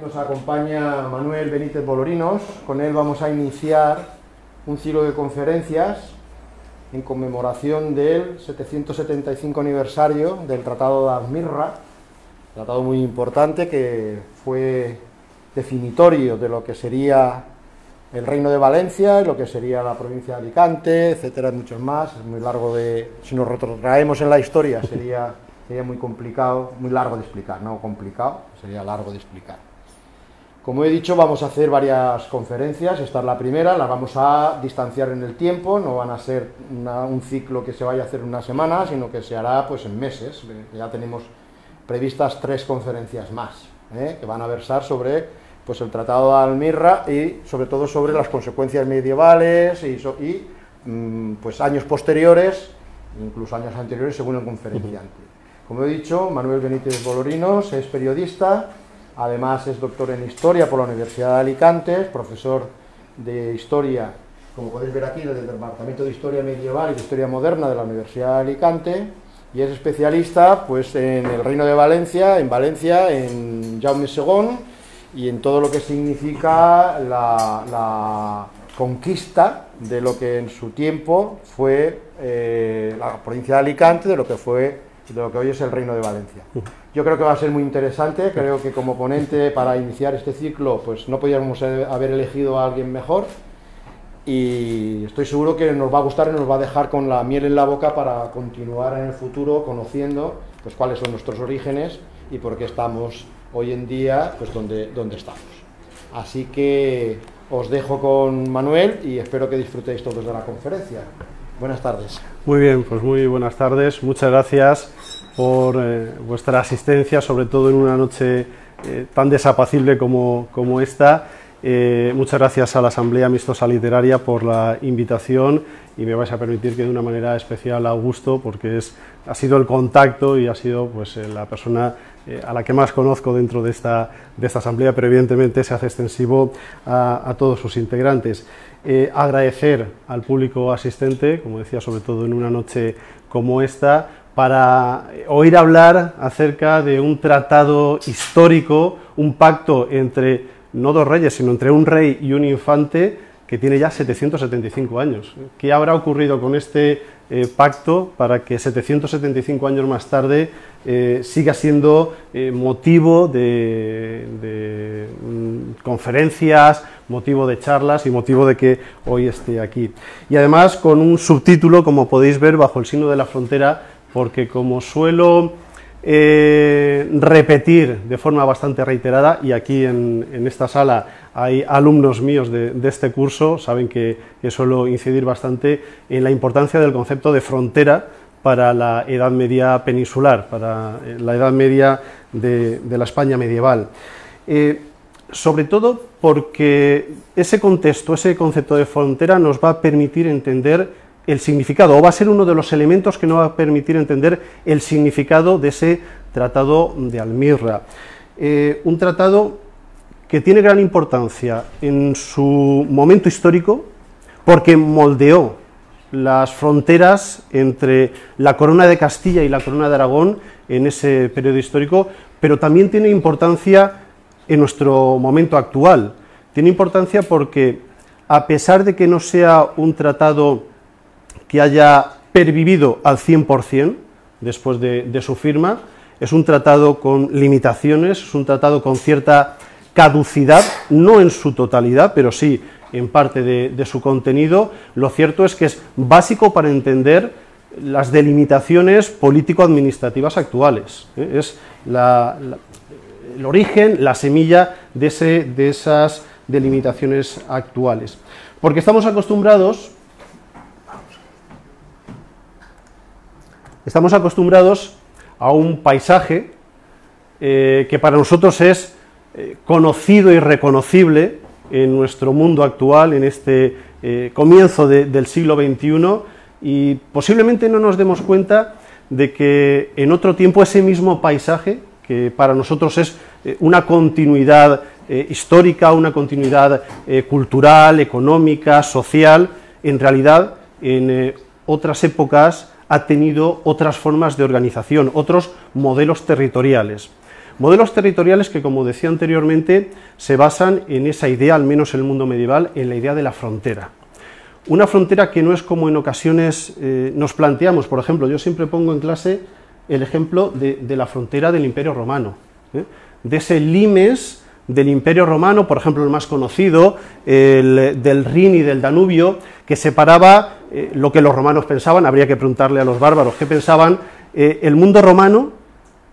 nos acompaña Manuel Benítez Bolorinos. Con él vamos a iniciar un ciclo de conferencias en conmemoración del 775 aniversario del Tratado de Almirra, tratado muy importante que fue definitorio de lo que sería el Reino de Valencia, lo que sería la provincia de Alicante, etcétera, muchos más. Es muy largo si nos retrotraemos en la historia sería muy complicado, muy largo de explicar, no complicado, sería largo de explicar. Como he dicho, vamos a hacer varias conferencias. Esta es la primera, la vamos a distanciar en el tiempo, no van a ser un ciclo que se vaya a hacer en una semana, sino que se hará pues en meses. Ya tenemos previstas 3 conferencias más, que van a versar sobre pues el Tratado de Almirra y sobre todo sobre las consecuencias medievales y pues años posteriores, incluso años anteriores según el conferenciante. Como he dicho, Manuel Benítez Bolorinos es periodista, además es doctor en Historia por la Universidad de Alicante, es profesor de Historia, como podéis ver aquí, del Departamento de Historia Medieval y de Historia Moderna de la Universidad de Alicante, y es especialista pues en el Reino de Valencia, en Jaume II, y en todo lo que significa la conquista de lo que en su tiempo fue la provincia de Alicante, de lo que hoy es el Reino de Valencia. Yo creo que va a ser muy interesante. Creo que como ponente para iniciar este ciclo pues no podíamos haber elegido a alguien mejor, y estoy seguro que nos va a gustar y nos va a dejar con la miel en la boca para continuar en el futuro conociendo pues cuáles son nuestros orígenes y por qué estamos hoy en día pues donde estamos. Así que os dejo con Manuel y espero que disfrutéis todos de la conferencia. Buenas tardes. Muy bien, pues muy buenas tardes. Muchas gracias por vuestra asistencia, sobre todo en una noche tan desapacible como esta. Muchas gracias a la Asamblea Amistosa Literaria por la invitación, y me vais a permitir que de una manera especial a Augusto, porque ha sido el contacto y ha sido pues la persona a la que más conozco dentro de esta Asamblea, pero evidentemente se hace extensivo a todos sus integrantes. Agradecer al público asistente, como decía, sobre todo en una noche como esta, para oír hablar acerca de un tratado histórico, un pacto entre no 2 reyes, sino entre un rey y un infante que tiene ya 775 años. ¿Qué habrá ocurrido con este pacto para que 775 años más tarde siga siendo motivo de conferencias, motivo de charlas y motivo de que hoy esté aquí? Y además con un subtítulo, como podéis ver, bajo el signo de la frontera, porque como suelo repetir de forma bastante reiterada, y aquí en esta sala hay alumnos míos de este curso, saben que suelo incidir bastante en la importancia del concepto de frontera para la Edad Media peninsular, para la Edad Media de la España medieval. Sobre todo porque ese contexto, ese concepto de frontera nos va a permitir entender el significado, o va a ser uno de los elementos que nos va a permitir entender el significado de ese Tratado de Almirra. Un tratado que tiene gran importancia en su momento histórico, porque moldeó las fronteras entre la Corona de Castilla y la Corona de Aragón en ese periodo histórico, pero también tiene importancia en nuestro momento actual. Tiene importancia porque, a pesar de que no sea un tratado que haya pervivido al 100% después de su firma, es un tratado con limitaciones, es un tratado con cierta caducidad, no en su totalidad, pero sí en parte de su contenido. Lo cierto es que es básico para entender las delimitaciones político-administrativas actuales. Es el origen, la semilla de esas delimitaciones actuales. Porque estamos acostumbrados a un paisaje que para nosotros es conocido y reconocible en nuestro mundo actual, en este comienzo del siglo XXI, y posiblemente no nos demos cuenta de que en otro tiempo ese mismo paisaje, que para nosotros es una continuidad histórica, una continuidad cultural, económica, social, en realidad en otras épocas ha tenido otras formas de organización, otros modelos territoriales. Modelos territoriales que, como decía anteriormente, se basan en esa idea, al menos en el mundo medieval, en la idea de la frontera. Una frontera que no es como en ocasiones nos planteamos. Por ejemplo, yo siempre pongo en clase el ejemplo de la frontera del Imperio Romano, de ese limes del Imperio Romano, por ejemplo, el más conocido, del Rin y del Danubio, que separaba lo que los romanos pensaban. Habría que preguntarle a los bárbaros qué pensaban, el mundo romano,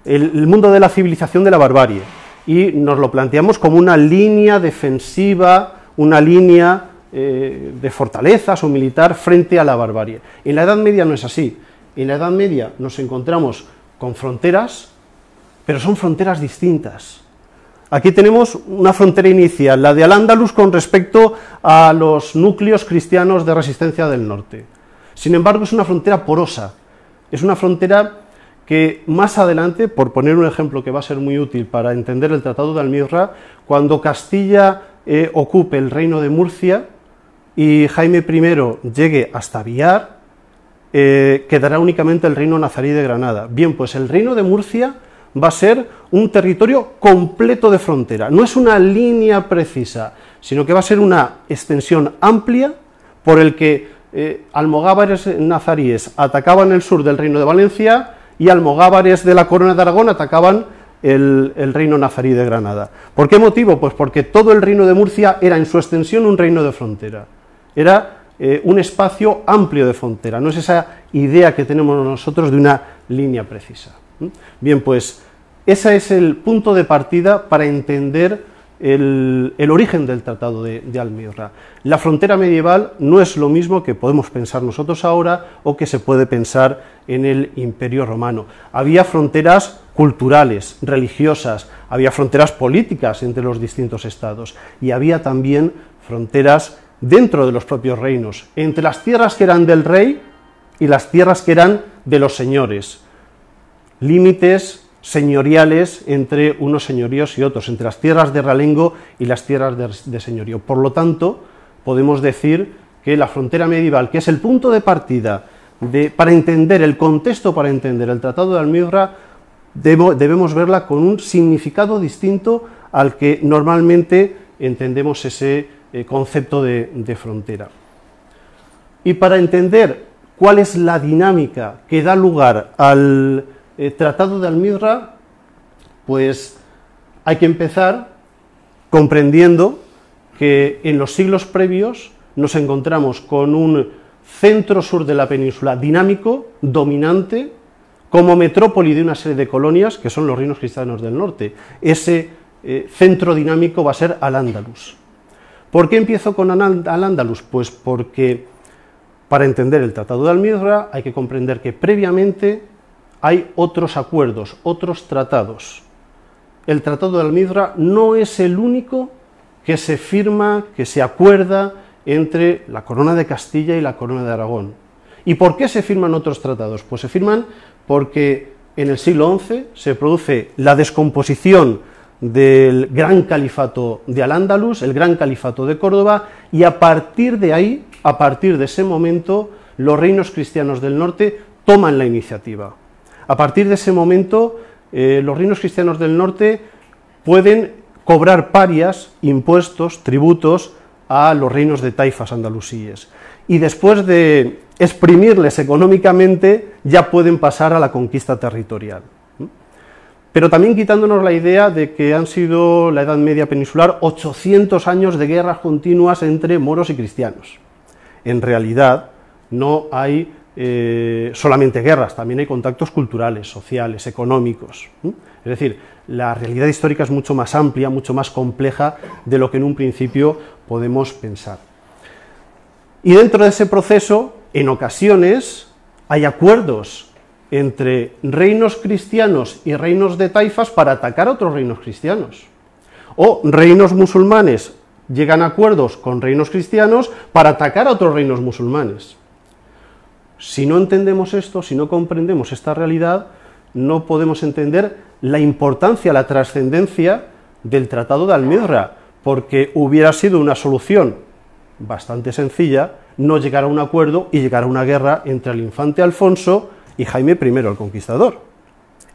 el mundo de la civilización de la barbarie, y nos lo planteamos como una línea defensiva, una línea de fortalezas o militar frente a la barbarie. En la Edad Media no es así. En la Edad Media nos encontramos con fronteras, pero son fronteras distintas. Aquí tenemos una frontera inicial, la de Al-Ándalus con respecto a los núcleos cristianos de resistencia del norte. Sin embargo, es una frontera porosa, es una frontera que más adelante, por poner un ejemplo que va a ser muy útil para entender el Tratado de Almirra, cuando Castilla ocupe el reino de Murcia y Jaime I llegue hasta Biar, quedará únicamente el reino nazarí de Granada. Bien, pues el reino de Murcia va a ser un territorio completo de frontera, no es una línea precisa, sino que va a ser una extensión amplia por el que almogávares nazaríes atacaban el sur del reino de Valencia y almogávares de la corona de Aragón atacaban el reino nazarí de Granada. ¿Por qué motivo? Pues porque todo el reino de Murcia era en su extensión un reino de frontera, era un espacio amplio de frontera, no es esa idea que tenemos nosotros de una línea precisa. Bien, pues ese es el punto de partida para entender el origen del Tratado de Almirra. La frontera medieval no es lo mismo que podemos pensar nosotros ahora o que se puede pensar en el Imperio Romano. Había fronteras culturales, religiosas, había fronteras políticas entre los distintos estados y había también fronteras dentro de los propios reinos, entre las tierras que eran del rey y las tierras que eran de los señores. Límites señoriales entre unos señoríos y otros, entre las tierras de realengo y las tierras de señorío. Por lo tanto, podemos decir que la frontera medieval, que es el punto de partida para entender el contexto, para entender el Tratado de Almirra, debemos verla con un significado distinto al que normalmente entendemos ese concepto de frontera. Y para entender cuál es la dinámica que da lugar al Tratado de Almirra, pues hay que empezar comprendiendo que en los siglos previos nos encontramos con un centro-sur de la península dinámico, dominante, como metrópoli de una serie de colonias que son los reinos cristianos del norte. Ese centro dinámico va a ser Al-Ándalus. ¿Por qué empiezo con Al-Ándalus? Pues porque para entender el Tratado de Almirra hay que comprender que previamente hay otros acuerdos, otros tratados. El Tratado de Almirra no es el único que se firma, que se acuerda entre la Corona de Castilla y la Corona de Aragón. ¿Y por qué se firman otros tratados? Pues se firman porque en el siglo XI se produce la descomposición del Gran Califato de Al-Ándalus, el Gran Califato de Córdoba, y a partir de ahí, a partir de ese momento, los reinos cristianos del norte toman la iniciativa. A partir de ese momento, los reinos cristianos del norte pueden cobrar parias, impuestos, tributos a los reinos de taifas andalusíes. Y después de exprimirles económicamente, ya pueden pasar a la conquista territorial. Pero también quitándonos la idea de que han sido la Edad Media peninsular 800 años de guerras continuas entre moros y cristianos. En realidad, no hay solamente guerras, también hay contactos culturales, sociales, económicos. Es decir, la realidad histórica es mucho más amplia, mucho más compleja de lo que en un principio podemos pensar. Y dentro de ese proceso, en ocasiones, hay acuerdos entre reinos cristianos y reinos de taifas para atacar a otros reinos cristianos. O reinos musulmanes llegan a acuerdos con reinos cristianos para atacar a otros reinos musulmanes. Si no entendemos esto, si no comprendemos esta realidad, no podemos entender la importancia, la trascendencia del Tratado de Almirra, porque hubiera sido una solución bastante sencilla no llegar a un acuerdo y llegar a una guerra entre el infante Alfonso y Jaime I el Conquistador.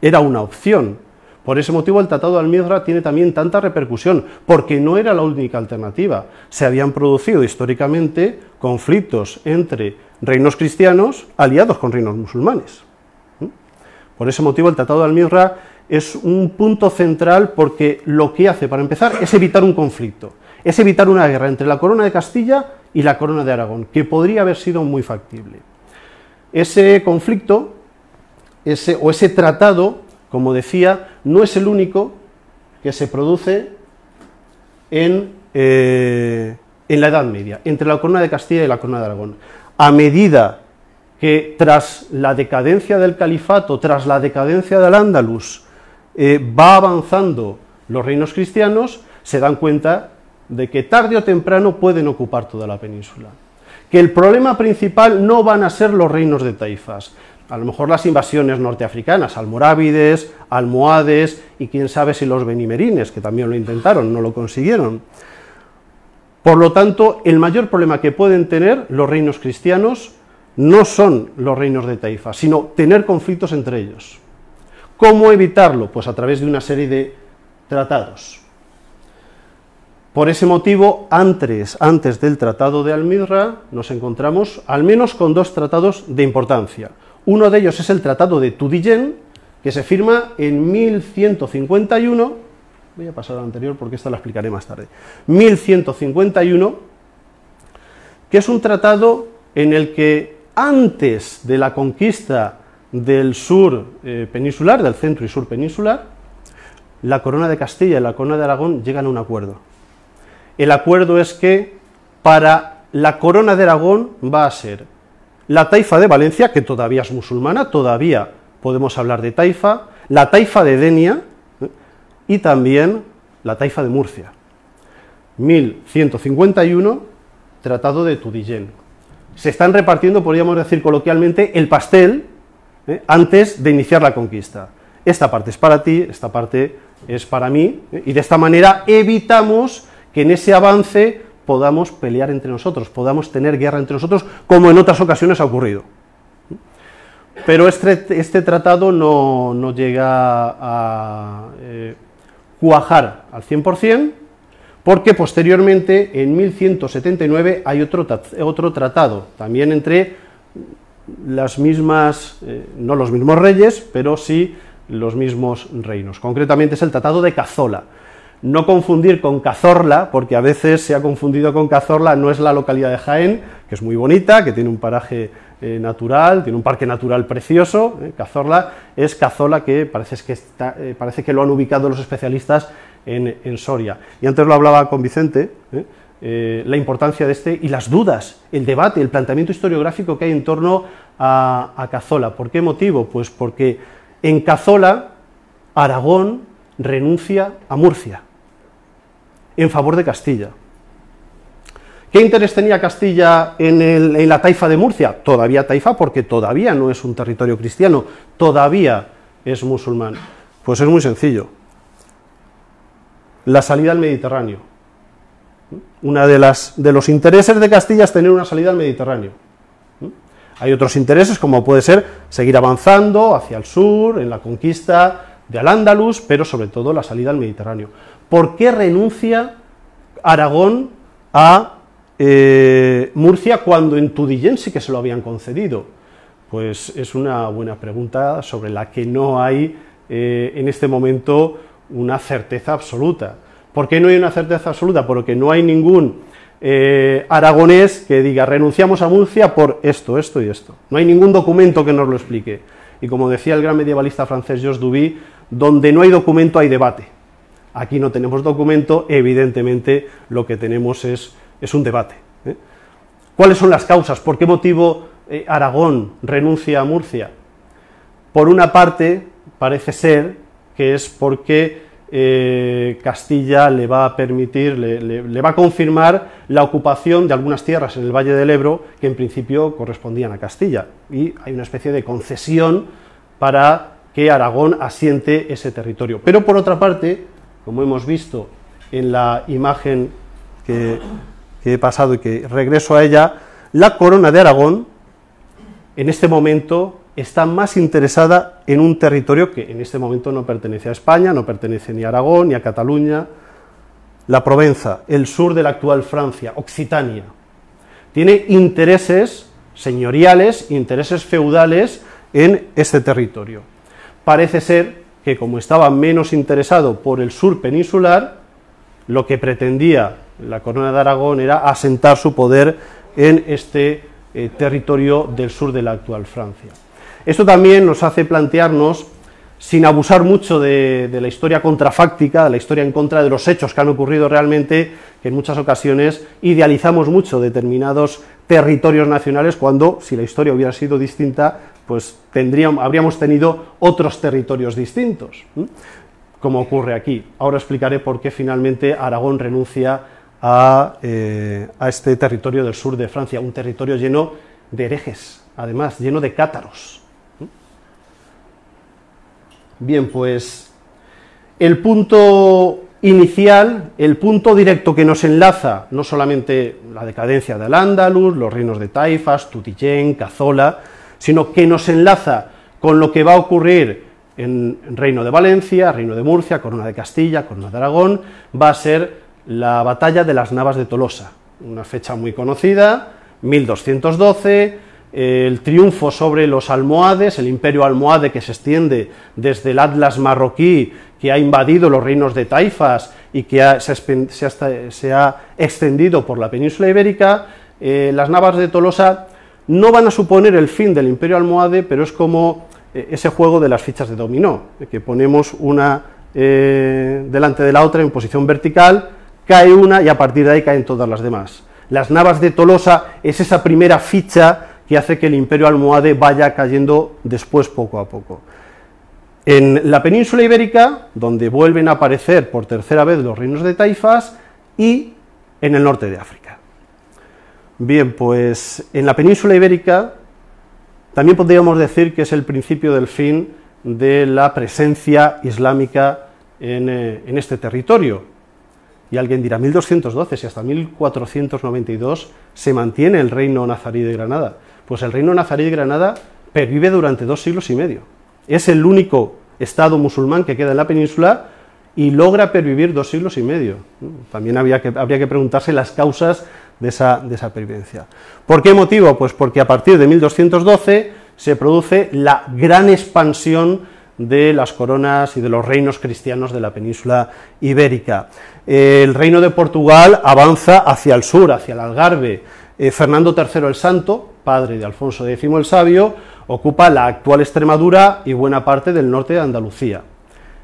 Era una opción, Por ese motivo el Tratado de Almizra tiene también tanta repercusión, porque no era la única alternativa. Se habían producido históricamente conflictos entre reinos cristianos aliados con reinos musulmanes. Por ese motivo el Tratado de Almizra es un punto central, porque lo que hace, para empezar, es evitar un conflicto, es evitar una guerra entre la corona de Castilla y la corona de Aragón, que podría haber sido muy factible. Ese conflicto, ese tratado, como decía, no es el único que se produce en la Edad Media, entre la corona de Castilla y la corona de Aragón. A medida que tras la decadencia del califato, tras la decadencia del Al-Ándalus, va avanzando los reinos cristianos, se dan cuenta de que tarde o temprano pueden ocupar toda la península. Que el problema principal no van a ser los reinos de taifas, a lo mejor las invasiones norteafricanas, almorávides, almohades y quién sabe si los benimerines, que también lo intentaron, no lo consiguieron. Por lo tanto, el mayor problema que pueden tener los reinos cristianos no son los reinos de taifas, sino tener conflictos entre ellos. ¿Cómo evitarlo? Pues a través de una serie de tratados. Por ese motivo, antes del Tratado de Almizra, nos encontramos al menos con dos tratados de importancia. Uno de ellos es el Tratado de Tudela, que se firma en 1151, voy a pasar al anterior porque esta la explicaré más tarde, 1151, que es un tratado en el que antes de la conquista del sur peninsular, del centro y sur peninsular, la corona de Castilla y la corona de Aragón llegan a un acuerdo. El acuerdo es que para la corona de Aragón va a ser la taifa de Valencia, que todavía es musulmana, todavía podemos hablar de taifa, la taifa de Denia y también la taifa de Murcia. 1151, Tratado de Tudela. Se están repartiendo, podríamos decir coloquialmente, el pastel antes de iniciar la conquista. Esta parte es para ti, esta parte es para mí, y de esta manera evitamos que en ese avance podamos pelear entre nosotros, podamos tener guerra entre nosotros, como en otras ocasiones ha ocurrido. Pero este tratado no llega a cuajar al 100%, porque posteriormente, en 1179, hay otro tratado, también entre las mismas, no los mismos reyes, pero sí los mismos reinos. Concretamente es el Tratado de Cazorla. No confundir con Cazorla, porque a veces se ha confundido con Cazorla, no es la localidad de Jaén, que es muy bonita, que tiene un paraje natural, tiene un parque natural precioso. Cazorla es Cazorla, que parece que lo han ubicado los especialistas en Soria. Y antes lo hablaba con Vicente, la importancia de este y las dudas, el debate, el planteamiento historiográfico que hay en torno a Cazorla. ¿Por qué motivo? Pues porque en Cazorla Aragón renuncia a Murcia en favor de Castilla. ¿Qué interés tenía Castilla en la taifa de Murcia? Todavía taifa, porque todavía no es un territorio cristiano, todavía es musulmán. Pues es muy sencillo. La salida al Mediterráneo. Uno de los intereses de Castilla es tener una salida al Mediterráneo. Hay otros intereses, como puede ser seguir avanzando hacia el sur, en la conquista de Al-Ándalus, pero sobre todo la salida al Mediterráneo. ¿Por qué renuncia Aragón a Murcia cuando en Tudela sí que se lo habían concedido? Pues es una buena pregunta sobre la que no hay en este momento una certeza absoluta. ¿Por qué no hay una certeza absoluta? Porque no hay ningún aragonés que diga renunciamos a Murcia por esto, esto y esto. No hay ningún documento que nos lo explique. Y como decía el gran medievalista francés Georges Duby, donde no hay documento hay debate. Aquí no tenemos documento, evidentemente lo que tenemos es un debate. ¿Cuáles son las causas? ¿Por qué motivo Aragón renuncia a Murcia? Por una parte, parece ser que es porque Castilla le va a permitir, le va a confirmar la ocupación de algunas tierras en el Valle del Ebro que en principio correspondían a Castilla, y hay una especie de concesión para que Aragón asiente ese territorio. Pero por otra parte, como hemos visto en la imagen que he pasado y que regreso a ella, la corona de Aragón en este momento está más interesada en un territorio que en este momento no pertenece a España, no pertenece ni a Aragón ni a Cataluña, la Provenza, el sur de la actual Francia, Occitania. Tiene intereses señoriales, intereses feudales en este territorio. Parece ser que como estaba menos interesado por el sur peninsular, lo que pretendía la corona de Aragón era asentar su poder en este territorio del sur de la actual Francia. Esto también nos hace plantearnos, sin abusar mucho de la historia contrafáctica, de la historia en contra de los hechos que han ocurrido realmente, que en muchas ocasiones idealizamos mucho determinados territorios nacionales, cuando, si la historia hubiera sido distinta, pues habríamos tenido otros territorios distintos, como ocurre aquí. Ahora explicaré por qué finalmente Aragón renuncia a este territorio del sur de Francia, un territorio lleno de herejes, además, lleno de cátaros. Bien, pues el punto inicial, el punto directo que nos enlaza, no solamente la decadencia de Al-Ándalus, los reinos de Taifas, Tutillén, Cazola, sino que nos enlaza con lo que va a ocurrir en Reino de Valencia, Reino de Murcia, Corona de Castilla, Corona de Aragón, va a ser la batalla de las Navas de Tolosa, una fecha muy conocida, 1212, el triunfo sobre los almohades, el imperio almohade que se extiende desde el Atlas marroquí, que ha invadido los reinos de Taifas y que se ha extendido por la península ibérica. Las Navas de Tolosa no van a suponer el fin del imperio almohade, pero es como ese juego de las fichas de dominó, que ponemos una delante de la otra en posición vertical, cae una y a partir de ahí caen todas las demás. Las Navas de Tolosa es esa primera ficha que hace que el imperio almohade vaya cayendo después poco a poco. En la península ibérica, donde vuelven a aparecer por tercera vez los reinos de Taifas, y en el norte de África. Bien, pues en la península ibérica también podríamos decir que es el principio del fin de la presencia islámica en este territorio. Y alguien dirá, 1212, si hasta 1492 se mantiene el reino nazarí de Granada. Pues el reino nazarí de Granada pervive durante 2 siglos y medio. Es el único estado musulmán que queda en la península y logra pervivir 2 siglos y medio. También habría que preguntarse las causas de esa pervivencia. ¿Por qué motivo? Pues porque a partir de 1212 se produce la gran expansión de las coronas y de los reinos cristianos de la península ibérica. El reino de Portugal avanza hacia el sur, hacia el Algarve. Fernando III el Santo, padre de Alfonso X el Sabio, ocupa la actual Extremadura y buena parte del norte de Andalucía.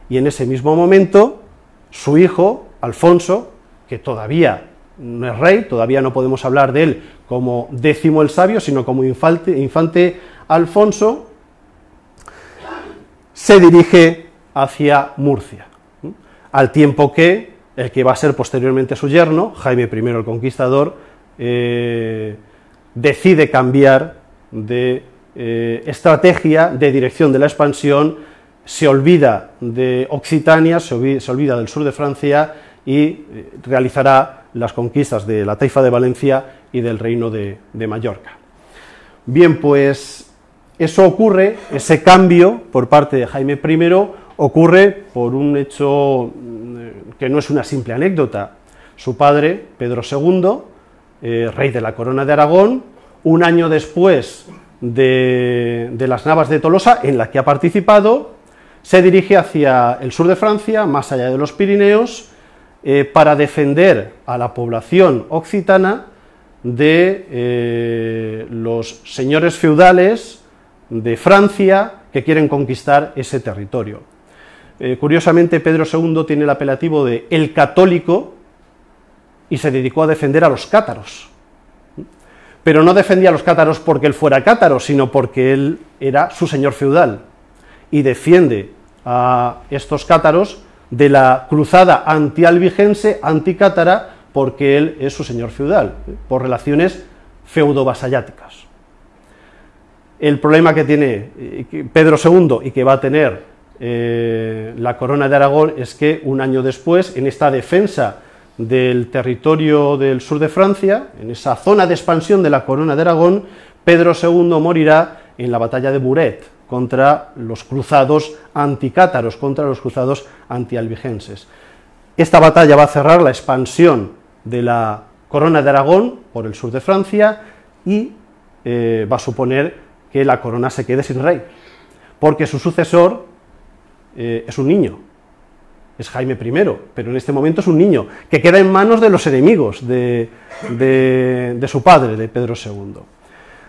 Y en ese mismo momento, su hijo, Alfonso, que todavía no es rey, todavía no podemos hablar de él como X el Sabio, sino como infante Alfonso, se dirige hacia Murcia, al tiempo que el que va a ser posteriormente su yerno, Jaime I el Conquistador, decide cambiar de estrategia, de dirección de la expansión, se olvida de Occitania, se olvida del sur de Francia y realizará las conquistas de la Taifa de Valencia y del reino de Mallorca. Bien, pues eso ocurre, ese cambio por parte de Jaime I ocurre por un hecho que no es una simple anécdota. Su padre, Pedro II, rey de la Corona de Aragón, un año después de las Navas de Tolosa, en la que ha participado, se dirige hacia el sur de Francia, más allá de los Pirineos, para defender a la población occitana de los señores feudales de Francia que quieren conquistar ese territorio. Curiosamente, Pedro II tiene el apelativo de el católico y se dedicó a defender a los cátaros. Pero no defendía a los cátaros porque él fuera cátaro, sino porque él era su señor feudal, y defiende a estos cátaros de la cruzada antialbigense, anticátara, porque él es su señor feudal, por relaciones feudo-vasalláticas. El problema que tiene Pedro II y que va a tener la Corona de Aragón es que un año después, en esta defensa del territorio del sur de Francia, en esa zona de expansión de la Corona de Aragón, Pedro II morirá en la batalla de Muret, contra los cruzados anticátaros, contra los cruzados antialbigenses. Esta batalla va a cerrar la expansión de la corona de Aragón por el sur de Francia y va a suponer que la corona se quede sin rey, porque su sucesor es un niño, es Jaime I, pero en este momento es un niño, que queda en manos de los enemigos de su padre, de Pedro II.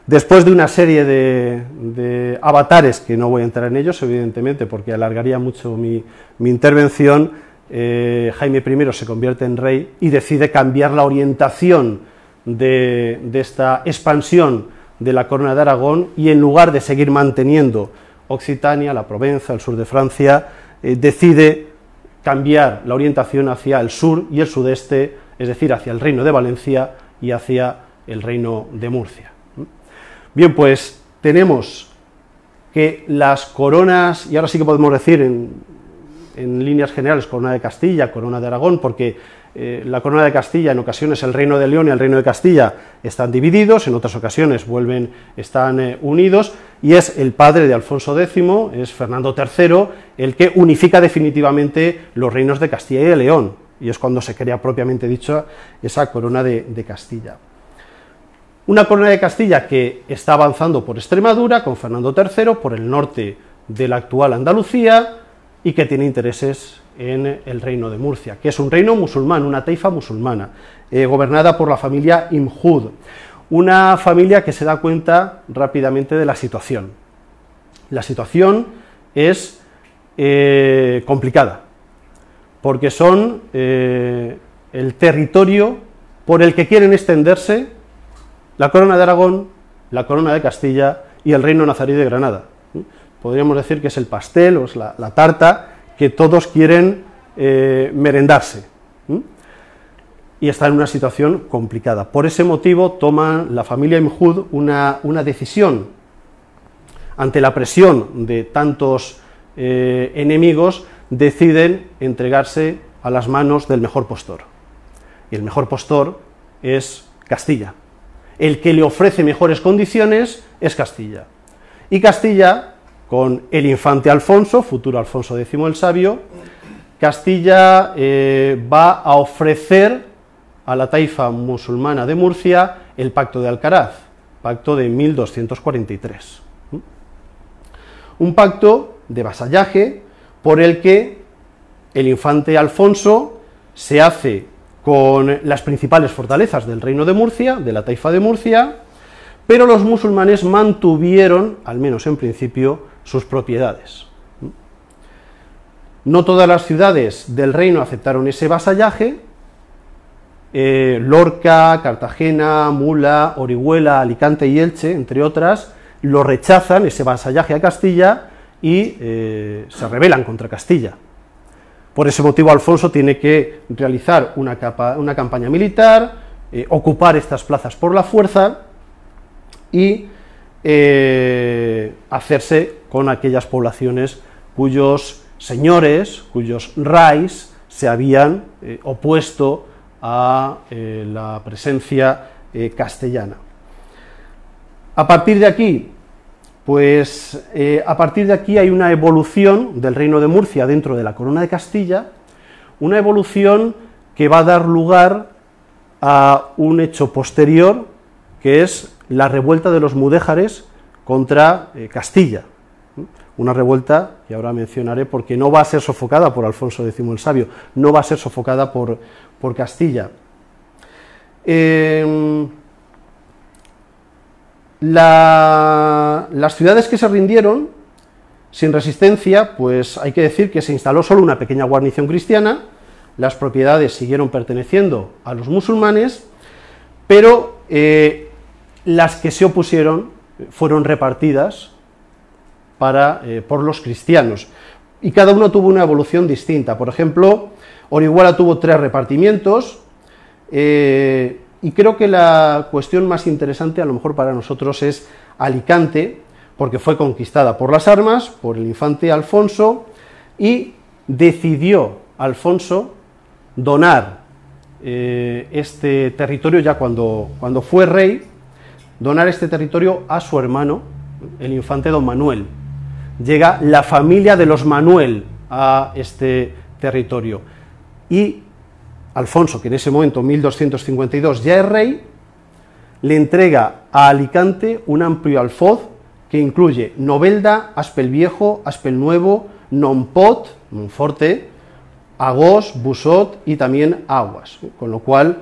Después de una serie de avatares, que no voy a entrar en ellos, evidentemente, porque alargaría mucho mi intervención, Jaime I se convierte en rey y decide cambiar la orientación de esta expansión de la corona de Aragón, y en lugar de seguir manteniendo Occitania, la Provenza, el sur de Francia, decide cambiar la orientación hacia el sur y el sudeste, es decir, hacia el reino de Valencia y hacia el reino de Murcia. Bien, pues tenemos que las coronas, y ahora sí que podemos decir en líneas generales corona de Castilla, corona de Aragón, porque la corona de Castilla, en ocasiones el reino de León y el reino de Castilla están divididos, en otras ocasiones están unidos, y es el padre de Alfonso X, es Fernando III, el que unifica definitivamente los reinos de Castilla y de León, y es cuando se crea propiamente dicho esa corona de Castilla. Una corona de Castilla que está avanzando por Extremadura, con Fernando III, por el norte de la actual Andalucía, y que tiene intereses en el reino de Murcia, que es un reino musulmán, una taifa musulmana, gobernada por la familia Imhud, una familia que se da cuenta rápidamente de la situación. La situación es complicada, porque son el territorio por el que quieren extenderse la corona de Aragón, la corona de Castilla y el reino nazarí de Granada. Podríamos decir que es el pastel o es la tarta que todos quieren merendarse. Y está en una situación complicada. Por ese motivo toma la familia Imhud una decisión. Ante la presión de tantos enemigos, deciden entregarse a las manos del mejor postor. Y el mejor postor es Castilla. El que le ofrece mejores condiciones es Castilla. Y Castilla, con el infante Alfonso, futuro Alfonso X el Sabio, Castilla va a ofrecer a la taifa musulmana de Murcia el Pacto de Alcaraz, pacto de 1243. Un pacto de vasallaje por el que el infante Alfonso se hace con las principales fortalezas del reino de Murcia, de la taifa de Murcia, pero los musulmanes mantuvieron, al menos en principio, sus propiedades. No todas las ciudades del reino aceptaron ese vasallaje. Lorca, Cartagena, Mula, Orihuela, Alicante y Elche, entre otras, lo rechazan, ese vasallaje a Castilla, y se rebelan contra Castilla. Por ese motivo Alfonso tiene que realizar una campaña militar, ocupar estas plazas por la fuerza y hacerse con aquellas poblaciones cuyos señores, cuyos rais se habían opuesto a la presencia castellana. A partir de aquí, hay una evolución del reino de Murcia dentro de la corona de Castilla, una evolución que va a dar lugar a un hecho posterior, que es la revuelta de los mudéjares contra Castilla. Una revuelta que ahora mencionaré, porque no va a ser sofocada por Alfonso X el Sabio, no va a ser sofocada por Castilla. Las ciudades que se rindieron sin resistencia, pues hay que decir que se instaló solo una pequeña guarnición cristiana, las propiedades siguieron perteneciendo a los musulmanes, pero las que se opusieron fueron repartidas por los cristianos, y cada uno tuvo una evolución distinta. Por ejemplo, Orihuela tuvo 3 repartimientos, y creo que la cuestión más interesante a lo mejor para nosotros es Alicante, porque fue conquistada por las armas, por el infante Alfonso, y decidió Alfonso donar este territorio, ya cuando fue rey, donar este territorio a su hermano, el infante don Manuel. Llega la familia de los Manuel a este territorio. Y Alfonso, que en ese momento, 1252, ya es rey, le entrega a Alicante un amplio alfoz que incluye Novelda, Aspelviejo, Aspelnuevo, Nompot, Monforte, Agós, Busot y también Aguas, con lo cual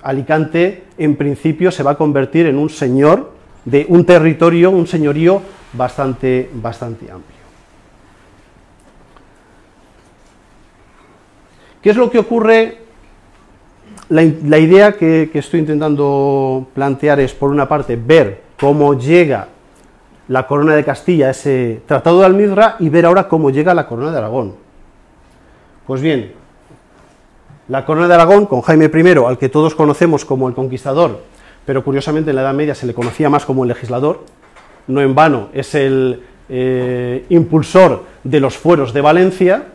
Alicante en principio se va a convertir en un señor de un territorio, un señorío bastante amplio. ¿Qué es lo que ocurre? La idea que estoy intentando plantear es, por una parte, ver cómo llega la corona de Castilla a ese Tratado de Almizra y ver ahora cómo llega la corona de Aragón. Pues bien, la corona de Aragón, con Jaime I, al que todos conocemos como el conquistador, pero curiosamente en la Edad Media se le conocía más como el legislador, no en vano es el impulsor de los fueros de Valencia,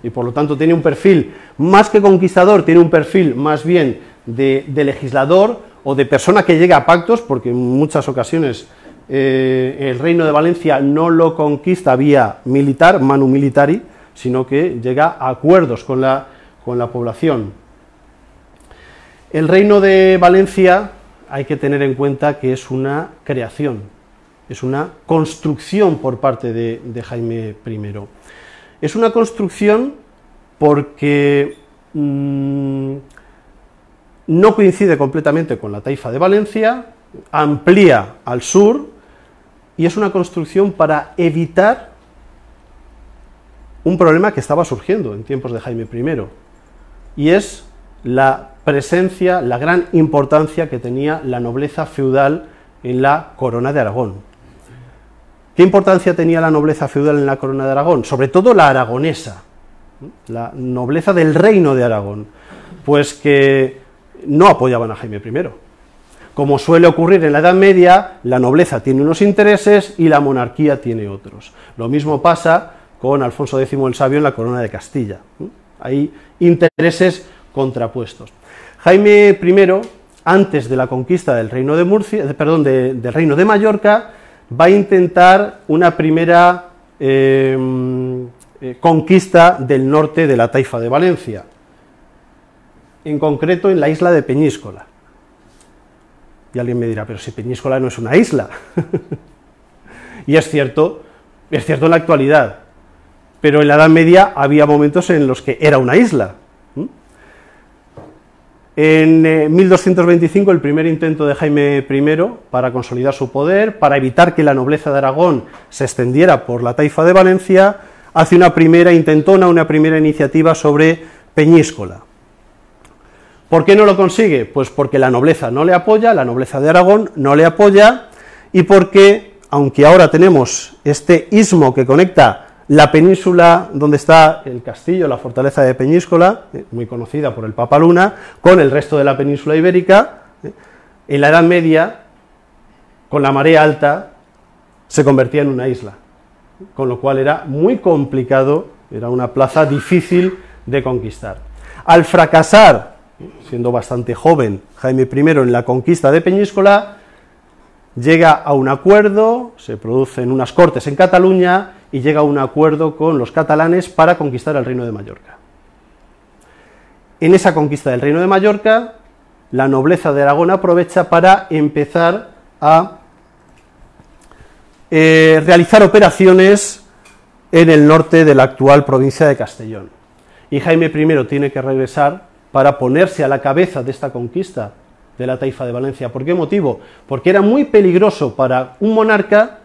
y por lo tanto tiene un perfil, más que conquistador, tiene un perfil más bien de legislador o de persona que llega a pactos, porque en muchas ocasiones el reino de Valencia no lo conquista vía militar, manu militari, sino que llega a acuerdos con la población. El reino de Valencia hay que tener en cuenta que es una creación, es una construcción por parte de Jaime I. Es una construcción porque no coincide completamente con la taifa de Valencia, amplía al sur, y es una construcción para evitar un problema que estaba surgiendo en tiempos de Jaime I, y es la presencia, la gran importancia que tenía la nobleza feudal en la corona de Aragón. ¿Qué importancia tenía la nobleza feudal en la corona de Aragón? Sobre todo la aragonesa, la nobleza del reino de Aragón, pues que no apoyaban a Jaime I. Como suele ocurrir en la Edad Media, la nobleza tiene unos intereses y la monarquía tiene otros. Lo mismo pasa con Alfonso X el Sabio en la corona de Castilla. Hay intereses contrapuestos. Jaime I, antes de la conquista del reino de Murcia, del reino de Mallorca, va a intentar una primera conquista del norte de la taifa de Valencia, en concreto en la isla de Peñíscola. Y alguien me dirá, pero si Peñíscola no es una isla. Y es cierto en la actualidad, pero en la Edad Media había momentos en los que era una isla. En 1225, el primer intento de Jaime I para consolidar su poder, para evitar que la nobleza de Aragón se extendiera por la taifa de Valencia, hace una primera iniciativa sobre Peñíscola. ¿Por qué no lo consigue? Pues porque la nobleza no le apoya, la nobleza de Aragón no le apoya, y porque, aunque ahora tenemos este istmo que conecta la península donde está el castillo, la fortaleza de Peñíscola, muy conocida por el Papa Luna, con el resto de la península ibérica, en la Edad Media, con la marea alta, se convertía en una isla, con lo cual era muy complicado, era una plaza difícil de conquistar. Al fracasar, siendo bastante joven, Jaime I en la conquista de Peñíscola, llega a un acuerdo, se producen unas cortes en Cataluña, y llega a un acuerdo con los catalanes para conquistar el reino de Mallorca. En esa conquista del reino de Mallorca, la nobleza de Aragón aprovecha para empezar a realizar operaciones en el norte de la actual provincia de Castellón. Y Jaime I tiene que regresar para ponerse a la cabeza de esta conquista de la taifa de Valencia. ¿Por qué motivo? Porque era muy peligroso para un monarca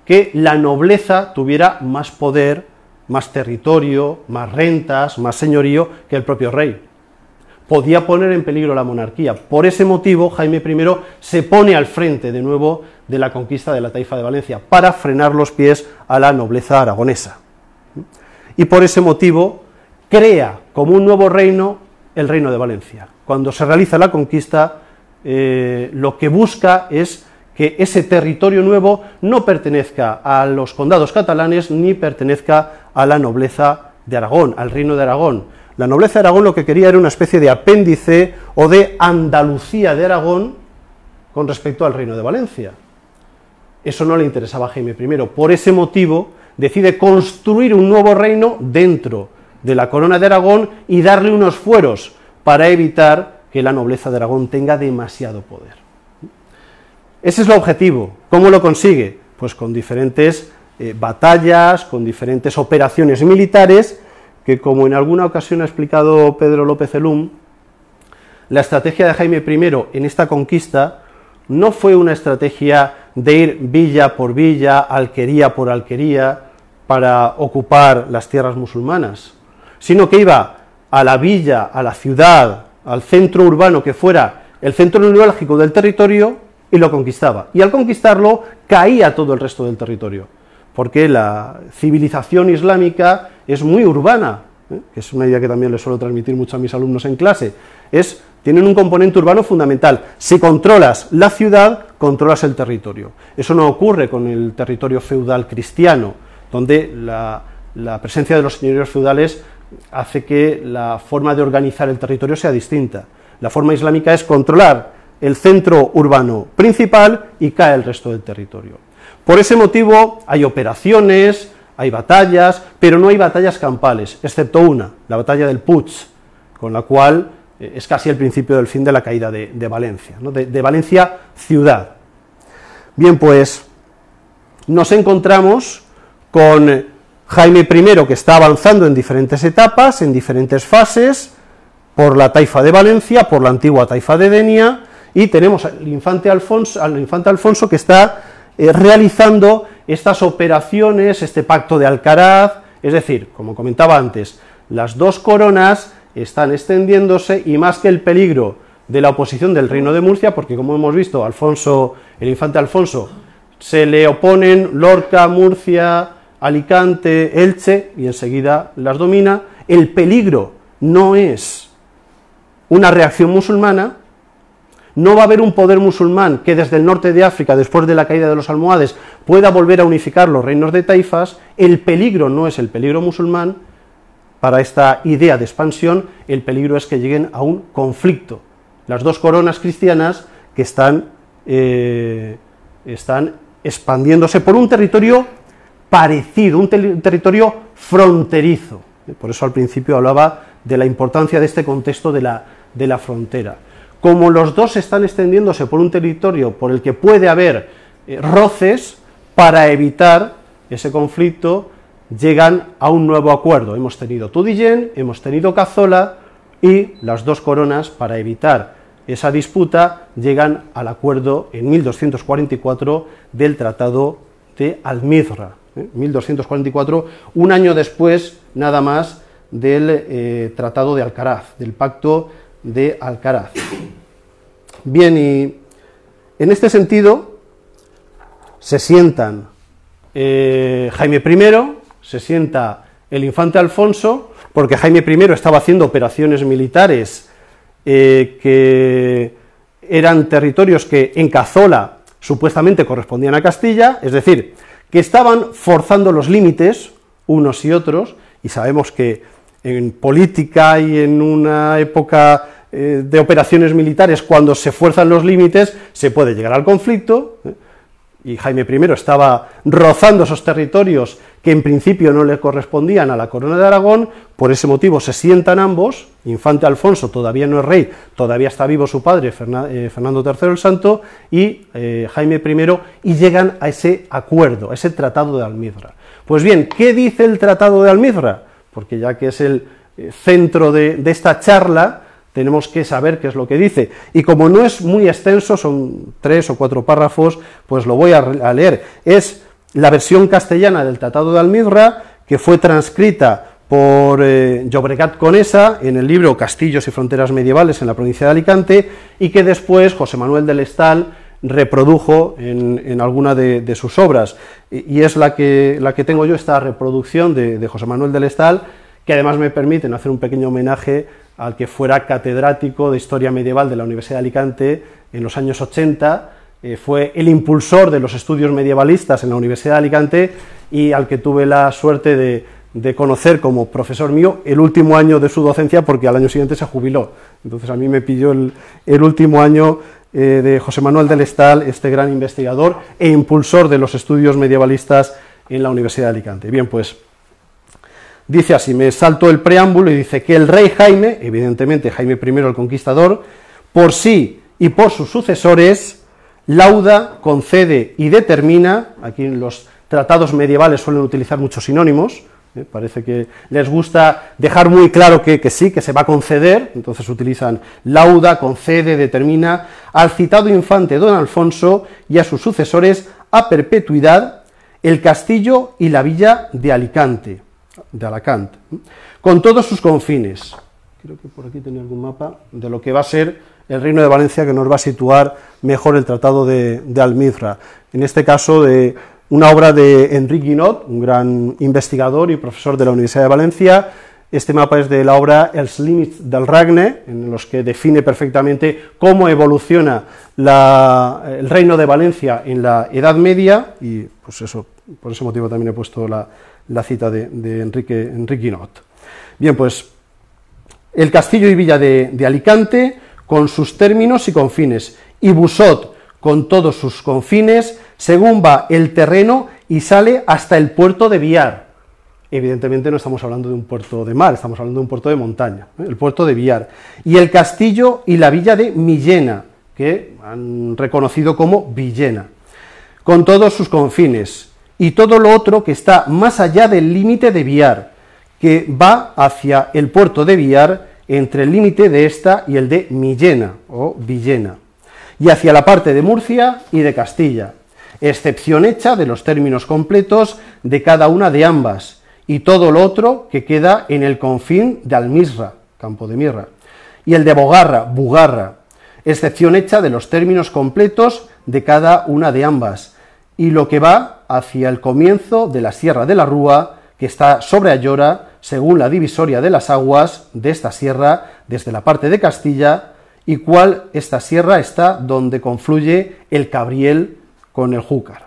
que la nobleza tuviera más poder, más territorio, más rentas, más señorío que el propio rey. Podía poner en peligro la monarquía. Por ese motivo, Jaime I se pone al frente de nuevo de la conquista de la taifa de Valencia, para frenar los pies a la nobleza aragonesa. Y por ese motivo crea como un nuevo reino el reino de Valencia. Cuando se realiza la conquista, lo que busca es que ese territorio nuevo no pertenezca a los condados catalanes ni pertenezca a la nobleza de Aragón, al reino de Aragón. La nobleza de Aragón lo que quería era una especie de apéndice o de Andalucía de Aragón con respecto al reino de Valencia. Eso no le interesaba a Jaime I. Por ese motivo decide construir un nuevo reino dentro de la corona de Aragón y darle unos fueros para evitar que la nobleza de Aragón tenga demasiado poder. Ese es el objetivo. ¿Cómo lo consigue? Pues con diferentes batallas, con diferentes operaciones militares, que como en alguna ocasión ha explicado Pedro López Elum, la estrategia de Jaime I en esta conquista no fue una estrategia de ir villa por villa, alquería por alquería, para ocupar las tierras musulmanas, sino que iba a la villa, a la ciudad, al centro urbano que fuera el centro neurálgico del territorio y lo conquistaba. Y al conquistarlo caía todo el resto del territorio, porque la civilización islámica es muy urbana, que es una idea que también les suelo transmitir mucho a mis alumnos en clase, tienen un componente urbano fundamental. Si controlas la ciudad, controlas el territorio. Eso no ocurre con el territorio feudal cristiano, donde la presencia de los señoríos feudales hace que la forma de organizar el territorio sea distinta. La forma islámica es controlar el centro urbano principal y cae el resto del territorio. Por ese motivo hay operaciones, hay batallas, pero no hay batallas campales, excepto una, la batalla del Puig, con la cual es casi el principio del fin de la caída de Valencia, ¿no? de Valencia ciudad. Bien, pues nos encontramos con Jaime I, que está avanzando en diferentes etapas, en diferentes fases, por la taifa de Valencia, por la antigua taifa de Denia, y tenemos al infante Alfonso que está realizando estas operaciones, este pacto de Alcaraz, es decir, como comentaba antes, las dos coronas están extendiéndose, y más que el peligro de la oposición del reino de Murcia, porque como hemos visto, el infante Alfonso, se le oponen Lorca, Murcia, Alicante, Elche, y enseguida las domina. El peligro no es una reacción musulmana, no va a haber un poder musulmán que desde el norte de África, después de la caída de los almohades, pueda volver a unificar los reinos de taifas. El peligro no es el peligro musulmán. Para esta idea de expansión, el peligro es que lleguen a un conflicto. Las dos coronas cristianas que están expandiéndose por un territorio parecido, un territorio fronterizo. Por eso al principio hablaba de la importancia de este contexto de la frontera. Como los dos están extendiéndose por un territorio por el que puede haber roces, para evitar ese conflicto, llegan a un nuevo acuerdo. Hemos tenido Tudillén, hemos tenido Cazzola, y las dos coronas, para evitar esa disputa, llegan al acuerdo en 1244 del Tratado de Almizra. 1244, un año después, nada más, del Tratado de Alcaraz, del Pacto de Alcaraz. Bien, y en este sentido se sientan Jaime I, se sienta el infante Alfonso, porque Jaime I estaba haciendo operaciones militares que eran territorios que en Cazzola supuestamente correspondían a Castilla, es decir, que estaban forzando los límites unos y otros, y sabemos que en política y en una época de operaciones militares, cuando se fuerzan los límites, se puede llegar al conflicto, y Jaime I estaba rozando esos territorios que en principio no le correspondían a la corona de Aragón. Por ese motivo se sientan ambos. Infante Alfonso todavía no es rey, todavía está vivo su padre, Fernando III el Santo, y Jaime I, y llegan a ese acuerdo, a ese Tratado de Almizra. Pues bien, ¿qué dice el Tratado de Almizra? Porque ya que es el centro de esta charla, tenemos que saber qué es lo que dice, y como no es muy extenso, son 3 o 4 párrafos, pues lo voy a leer. Es la versión castellana del Tratado de Almizra, que fue transcrita por Llobregat Conesa en el libro Castillos y fronteras medievales en la provincia de Alicante, y que después José Manuel del Estal reprodujo en alguna de sus obras, y es la que tengo yo, esta reproducción de José Manuel del Estal, que además me permiten hacer un pequeño homenaje al que fuera catedrático de Historia Medieval de la Universidad de Alicante en los años 80, fue el impulsor de los estudios medievalistas en la Universidad de Alicante, y al que tuve la suerte de conocer como profesor mío el último año de su docencia, porque al año siguiente se jubiló. Entonces a mí me pilló el último año de José Manuel del Estal, este gran investigador e impulsor de los estudios medievalistas en la Universidad de Alicante. Bien, pues dice así, me salto el preámbulo y dice que el rey Jaime, evidentemente Jaime I el Conquistador, por sí y por sus sucesores, lauda, concede y determina, aquí en los tratados medievales suelen utilizar muchos sinónimos, parece que les gusta dejar muy claro que sí, que se va a conceder, entonces utilizan lauda, concede, determina, al citado infante don Alfonso y a sus sucesores a perpetuidad el castillo y la villa de Alicante, de Alacant, con todos sus confines. Creo que por aquí tenía algún mapa de lo que va a ser el Reino de Valencia, que nos va a situar mejor el Tratado de Almizra, en este caso de una obra de Enric Guinot, un gran investigador y profesor de la Universidad de Valencia. Este mapa es de la obra Els límits del Regne, en los que define perfectamente cómo evoluciona el Reino de Valencia en la Edad Media, y pues eso, por ese motivo también he puesto la cita de Enric Guinot. Bien, pues el castillo y villa de Alicante, con sus términos y confines, y Busot, con todos sus confines, según va el terreno y sale hasta el puerto de Biar. Evidentemente no estamos hablando de un puerto de mar, estamos hablando de un puerto de montaña, el puerto de Biar. Y el castillo y la villa de Millena, que han reconocido como Villena, con todos sus confines, y todo lo otro que está más allá del límite de Biar, que va hacia el puerto de Biar, entre el límite de esta y el de Millena, o Villena, y hacia la parte de Murcia y de Castilla, excepción hecha de los términos completos de cada una de ambas, y todo lo otro que queda en el confín de Almizra, Campo de Mirra, y el de Bogarra, Bugarra, excepción hecha de los términos completos de cada una de ambas, y lo que va hacia el comienzo de la Sierra de la Rúa, que está sobre Ayora, según la divisoria de las aguas de esta sierra, desde la parte de Castilla, y cuál esta sierra está donde confluye el Cabriel con el Júcar.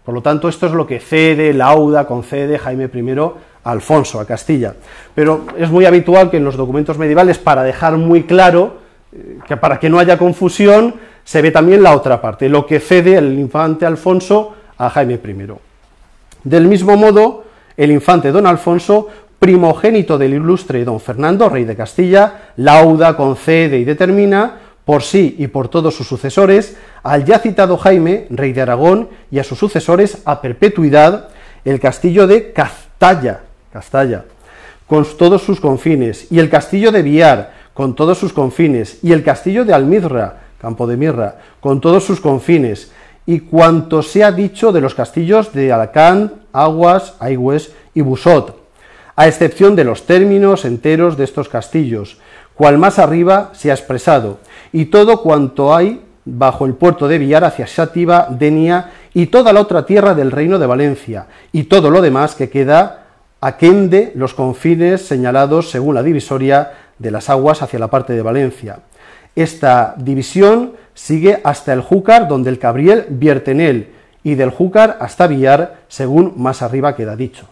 Por lo tanto, esto es lo que cede, lauda, concede Jaime I a Alfonso, a Castilla. Pero es muy habitual que en los documentos medievales, para dejar muy claro, que para que no haya confusión, se ve también la otra parte, lo que cede el infante Alfonso a Jaime I. Del mismo modo, el infante don Alfonso, primogénito del ilustre don Fernando, rey de Castilla, lauda, concede y determina, por sí y por todos sus sucesores, al ya citado Jaime, rey de Aragón, y a sus sucesores a perpetuidad, el castillo de Castalla, con todos sus confines, y el castillo de Biar, con todos sus confines, y el castillo de Almizra, Campo de Mirra, con todos sus confines, y cuanto se ha dicho de los castillos de Alacant, Aguas, Aigües y Busot, a excepción de los términos enteros de estos castillos, cual más arriba se ha expresado, y todo cuanto hay bajo el puerto de Biar hacia Xàtiva, Denia y toda la otra tierra del Reino de Valencia, y todo lo demás que queda aquende los confines señalados según la divisoria de las aguas hacia la parte de Valencia. Esta división sigue hasta el Júcar, donde el Cabriel vierte en él, y del Júcar hasta Biar, según más arriba queda dicho.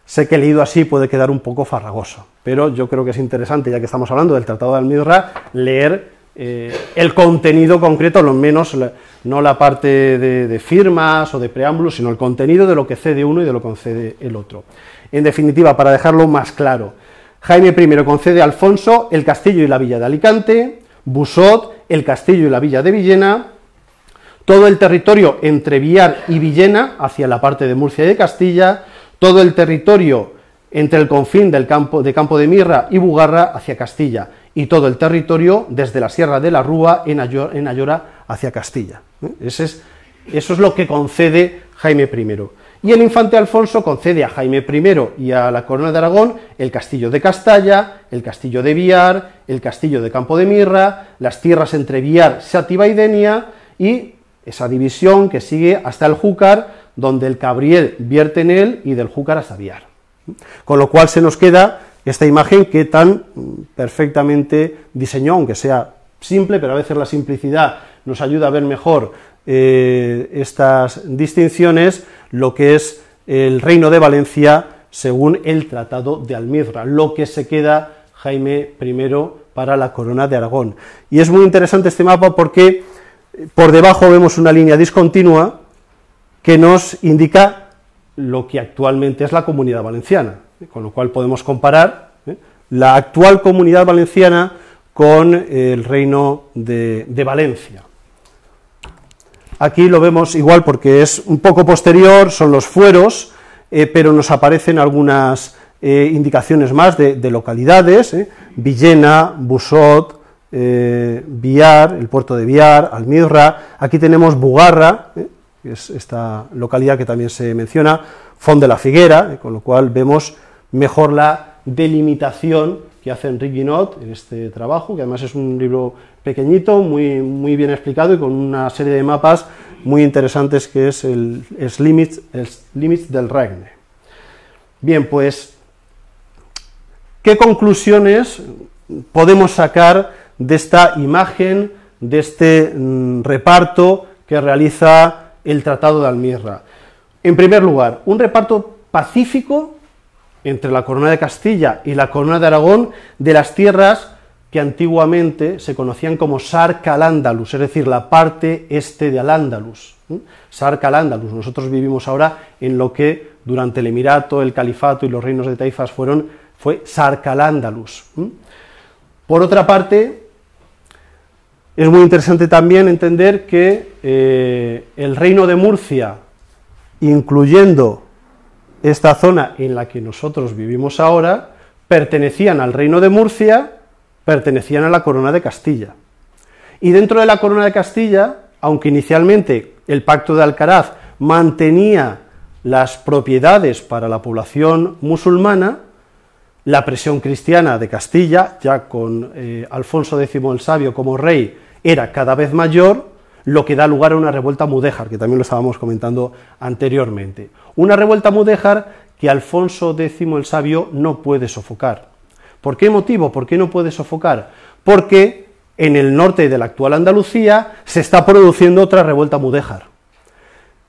Sé que leído así puede quedar un poco farragoso, pero yo creo que es interesante, ya que estamos hablando del Tratado de Almizra, leer el contenido concreto, lo menos no la parte de firmas o de preámbulos, sino el contenido de lo que cede uno y de lo que concede el otro. En definitiva, para dejarlo más claro, Jaime I concede a Alfonso el castillo y la villa de Alicante, Busot el castillo y la villa de Villena, todo el territorio entre Biar y Villena, hacia la parte de Murcia y de Castilla, todo el territorio entre el confín de Campo de Mirra y Bugarra hacia Castilla, y todo el territorio desde la Sierra de la Rúa en Ayora hacia Castilla. Eso es lo que concede Jaime I. Y el infante Alfonso concede a Jaime I y a la corona de Aragón el castillo de Castalla, el castillo de Biar, el castillo de Campo de Mirra, las tierras entre Biar, Xàtiva y Denia, y esa división que sigue hasta el Júcar, donde el Cabriel vierte en él, y del Júcar hasta Biar. Con lo cual se nos queda esta imagen que tan perfectamente diseñó, aunque sea simple, pero a veces la simplicidad nos ayuda a ver mejor estas distinciones, lo que es el Reino de Valencia según el Tratado de Almizra, lo que se queda Jaime I para la corona de Aragón. Y es muy interesante este mapa porque por debajo vemos una línea discontinua que nos indica lo que actualmente es la Comunidad Valenciana, con lo cual podemos comparar la actual Comunidad Valenciana con el Reino de Valencia. Aquí lo vemos igual porque es un poco posterior, son los fueros, pero nos aparecen algunas indicaciones más de localidades, Villena, Busot, Biar, el puerto de Biar, Almirra. Aquí tenemos Bugarra, que es esta localidad que también se menciona, Font de la Figuera, con lo cual vemos mejor la delimitación que hace Enric Guinot en este trabajo, que además es un libro pequeñito, muy bien explicado y con una serie de mapas muy interesantes, que es el Límits del Regne. Bien, pues, ¿qué conclusiones podemos sacar de esta imagen, de este reparto que realiza el Tratado de Almirra? En primer lugar, un reparto pacífico entre la Corona de Castilla y la Corona de Aragón de las tierras que antiguamente se conocían como Sark al-Ándalus, es decir, la parte este de Al-Ándalus. Sark al-Ándalus, nosotros vivimos ahora en lo que durante el Emirato, el Califato y los reinos de taifas fue Sark al-Ándalus. Por otra parte, es muy interesante también entender que el Reino de Murcia, incluyendo esta zona en la que nosotros vivimos ahora, pertenecían al Reino de Murcia, pertenecían a la Corona de Castilla. Y dentro de la Corona de Castilla, aunque inicialmente el Pacto de Alcaraz mantenía las propiedades para la población musulmana, la presión cristiana de Castilla, ya con Alfonso X el Sabio como rey, era cada vez mayor, lo que da lugar a una revuelta mudéjar, que también lo estábamos comentando anteriormente. Una revuelta mudéjar que Alfonso X el Sabio no puede sofocar. ¿Por qué motivo? ¿Por qué no puede sofocar? Porque en el norte de la actual Andalucía se está produciendo otra revuelta mudéjar.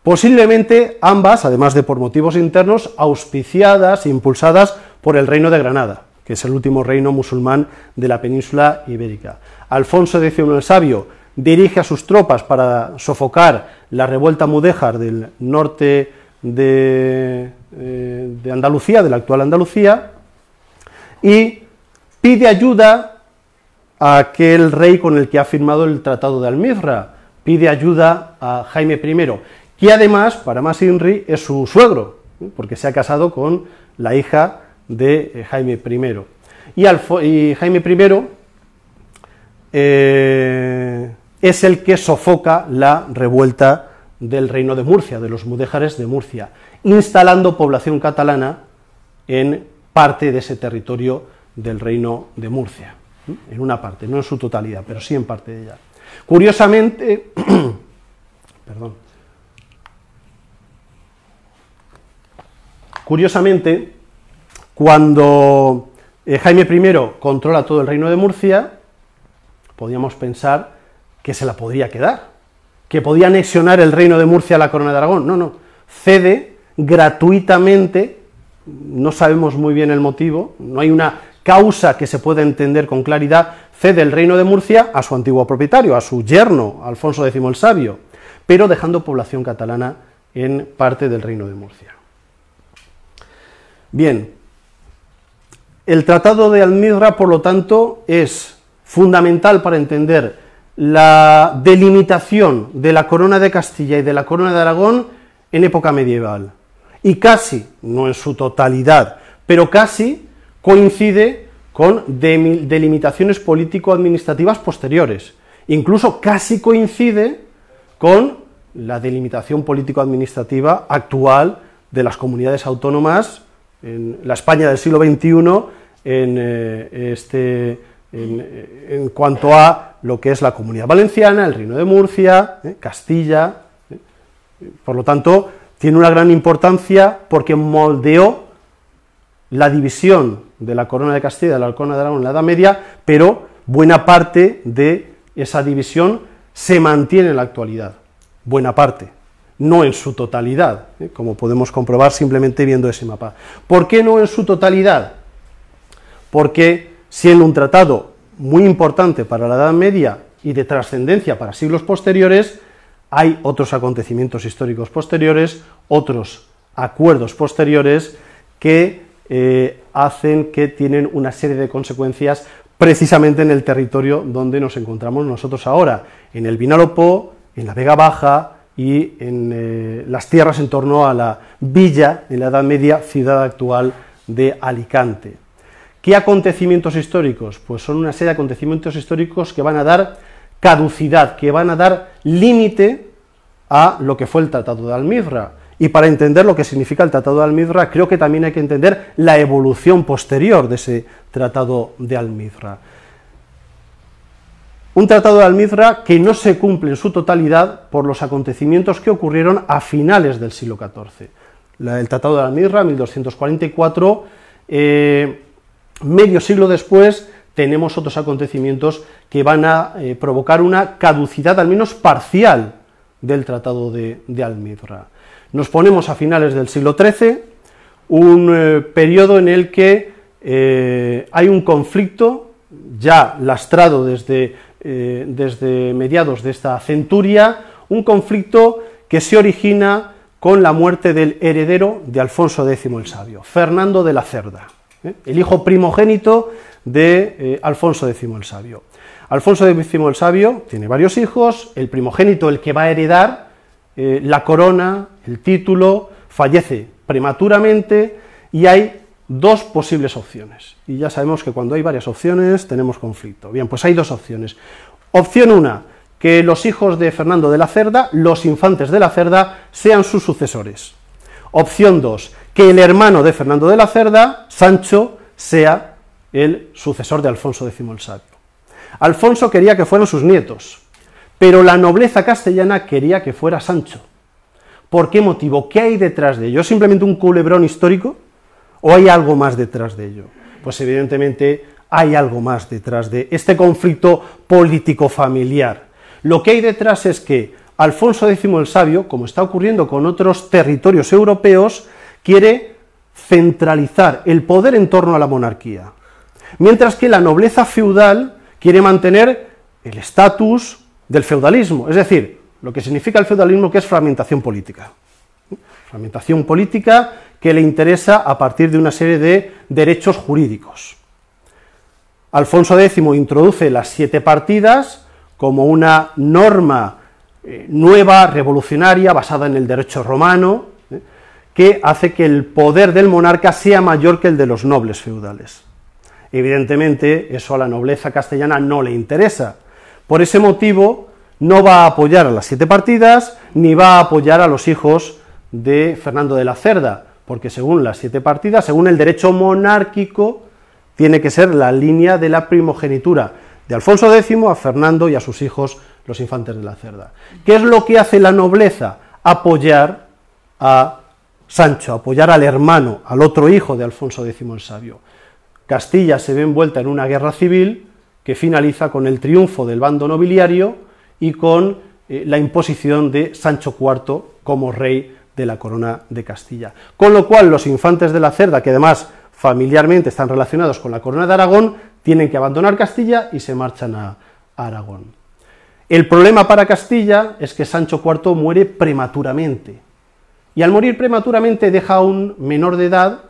Posiblemente ambas, además de por motivos internos, auspiciadas e impulsadas por el Reino de Granada, que es el último reino musulmán de la península ibérica. Alfonso X el Sabio dirige a sus tropas para sofocar la revuelta mudéjar del norte de Andalucía, de la actual Andalucía, y pide ayuda a aquel rey con el que ha firmado el Tratado de Almirra, pide ayuda a Jaime I, que además, para más Inri, es su suegro, porque se ha casado con la hija de Jaime I. Y Jaime I es el que sofoca la revuelta del Reino de Murcia, de los mudéjares de Murcia, instalando población catalana en parte de ese territorio del Reino de Murcia, en una parte, no en su totalidad, pero sí en parte de ella. Curiosamente, cuando Jaime I controla todo el Reino de Murcia, podríamos pensar que se la podría quedar, que podía anexionar el Reino de Murcia a la Corona de Aragón. No, cede gratuitamente, no sabemos muy bien el motivo, no hay una causa que se pueda entender con claridad, cede el Reino de Murcia a su antiguo propietario, a su yerno, Alfonso X el Sabio, pero dejando población catalana en parte del Reino de Murcia. Bien, el Tratado de Almirra, por lo tanto, es fundamental para entender la delimitación de la Corona de Castilla y de la Corona de Aragón en época medieval, y casi, no en su totalidad, pero casi coincide con delimitaciones político-administrativas posteriores, incluso casi coincide con la delimitación político-administrativa actual de las comunidades autónomas en la España del siglo XXI, en cuanto a lo que es la Comunidad Valenciana, el Reino de Murcia, Castilla. Por lo tanto, tiene una gran importancia porque moldeó la división de la Corona de Castilla y de la Corona de Aragón en la Edad Media, pero buena parte de esa división se mantiene en la actualidad, buena parte, no en su totalidad, como podemos comprobar simplemente viendo ese mapa. ¿Por qué no en su totalidad? Porque siendo un tratado muy importante para la Edad Media y de trascendencia para siglos posteriores, hay otros acontecimientos históricos posteriores, otros acuerdos posteriores que hacen que tienen una serie de consecuencias precisamente en el territorio donde nos encontramos nosotros ahora, en el Vinalopó, en la Vega Baja y en las tierras en torno a la villa, en la Edad Media, ciudad actual de Alicante. ¿Qué acontecimientos históricos? Pues son una serie de acontecimientos históricos que van a dar caducidad, que van a dar límite a lo que fue el Tratado de Almizra. Y para entender lo que significa el Tratado de Almizra, creo que también hay que entender la evolución posterior de ese Tratado de Almizra. Un Tratado de Almizra que no se cumple en su totalidad por los acontecimientos que ocurrieron a finales del siglo XIV. El Tratado de Almizra, 1244, medio siglo después, tenemos otros acontecimientos que van a provocar una caducidad, al menos parcial, del Tratado de Almizra. Nos ponemos a finales del siglo XIII, un periodo en el que hay un conflicto ya lastrado desde mediados de esta centuria, un conflicto que se origina con la muerte del heredero de Alfonso X el Sabio, Fernando de la Cerda, el hijo primogénito de Alfonso X el Sabio. Alfonso X el Sabio tiene varios hijos, el primogénito, el que va a heredar la corona, el título, fallece prematuramente y hay dos posibles opciones. Y ya sabemos que cuando hay varias opciones tenemos conflicto. Bien, pues hay dos opciones. Opción 1, que los hijos de Fernando de la Cerda, los infantes de la Cerda, sean sus sucesores. Opción 2, que el hermano de Fernando de la Cerda, Sancho, sea el sucesor de Alfonso X el Sabio. Alfonso quería que fueran sus nietos, pero la nobleza castellana quería que fuera Sancho. ¿Por qué motivo? ¿Qué hay detrás de ello? ¿Es simplemente un culebrón histórico o hay algo más detrás de ello? Pues evidentemente hay algo más detrás de este conflicto político-familiar. Lo que hay detrás es que Alfonso X el Sabio, como está ocurriendo con otros territorios europeos, quiere centralizar el poder en torno a la monarquía, mientras que la nobleza feudal quiere mantener el estatus del feudalismo, es decir, lo que significa el feudalismo, que es fragmentación política. Fragmentación política que le interesa a partir de una serie de derechos jurídicos. Alfonso X introduce las 7 partidas como una norma nueva, revolucionaria, basada en el derecho romano, que hace que el poder del monarca sea mayor que el de los nobles feudales. Evidentemente, eso a la nobleza castellana no le interesa. Por ese motivo, no va a apoyar a las 7 partidas, ni va a apoyar a los hijos de Fernando de la Cerda, porque según las 7 partidas, según el derecho monárquico, tiene que ser la línea de la primogenitura de Alfonso X a Fernando y a sus hijos, los infantes de la Cerda. ¿Qué es lo que hace la nobleza? Apoyar a Sancho, apoyar al hermano, al otro hijo de Alfonso X el Sabio. Castilla se ve envuelta en una guerra civil que finaliza con el triunfo del bando nobiliario y con la imposición de Sancho IV como rey de la corona de Castilla. Con lo cual los infantes de la Cerda, que además familiarmente están relacionados con la corona de Aragón, tienen que abandonar Castilla y se marchan a Aragón. El problema para Castilla es que Sancho IV muere prematuramente, y al morir prematuramente deja a un menor de edad,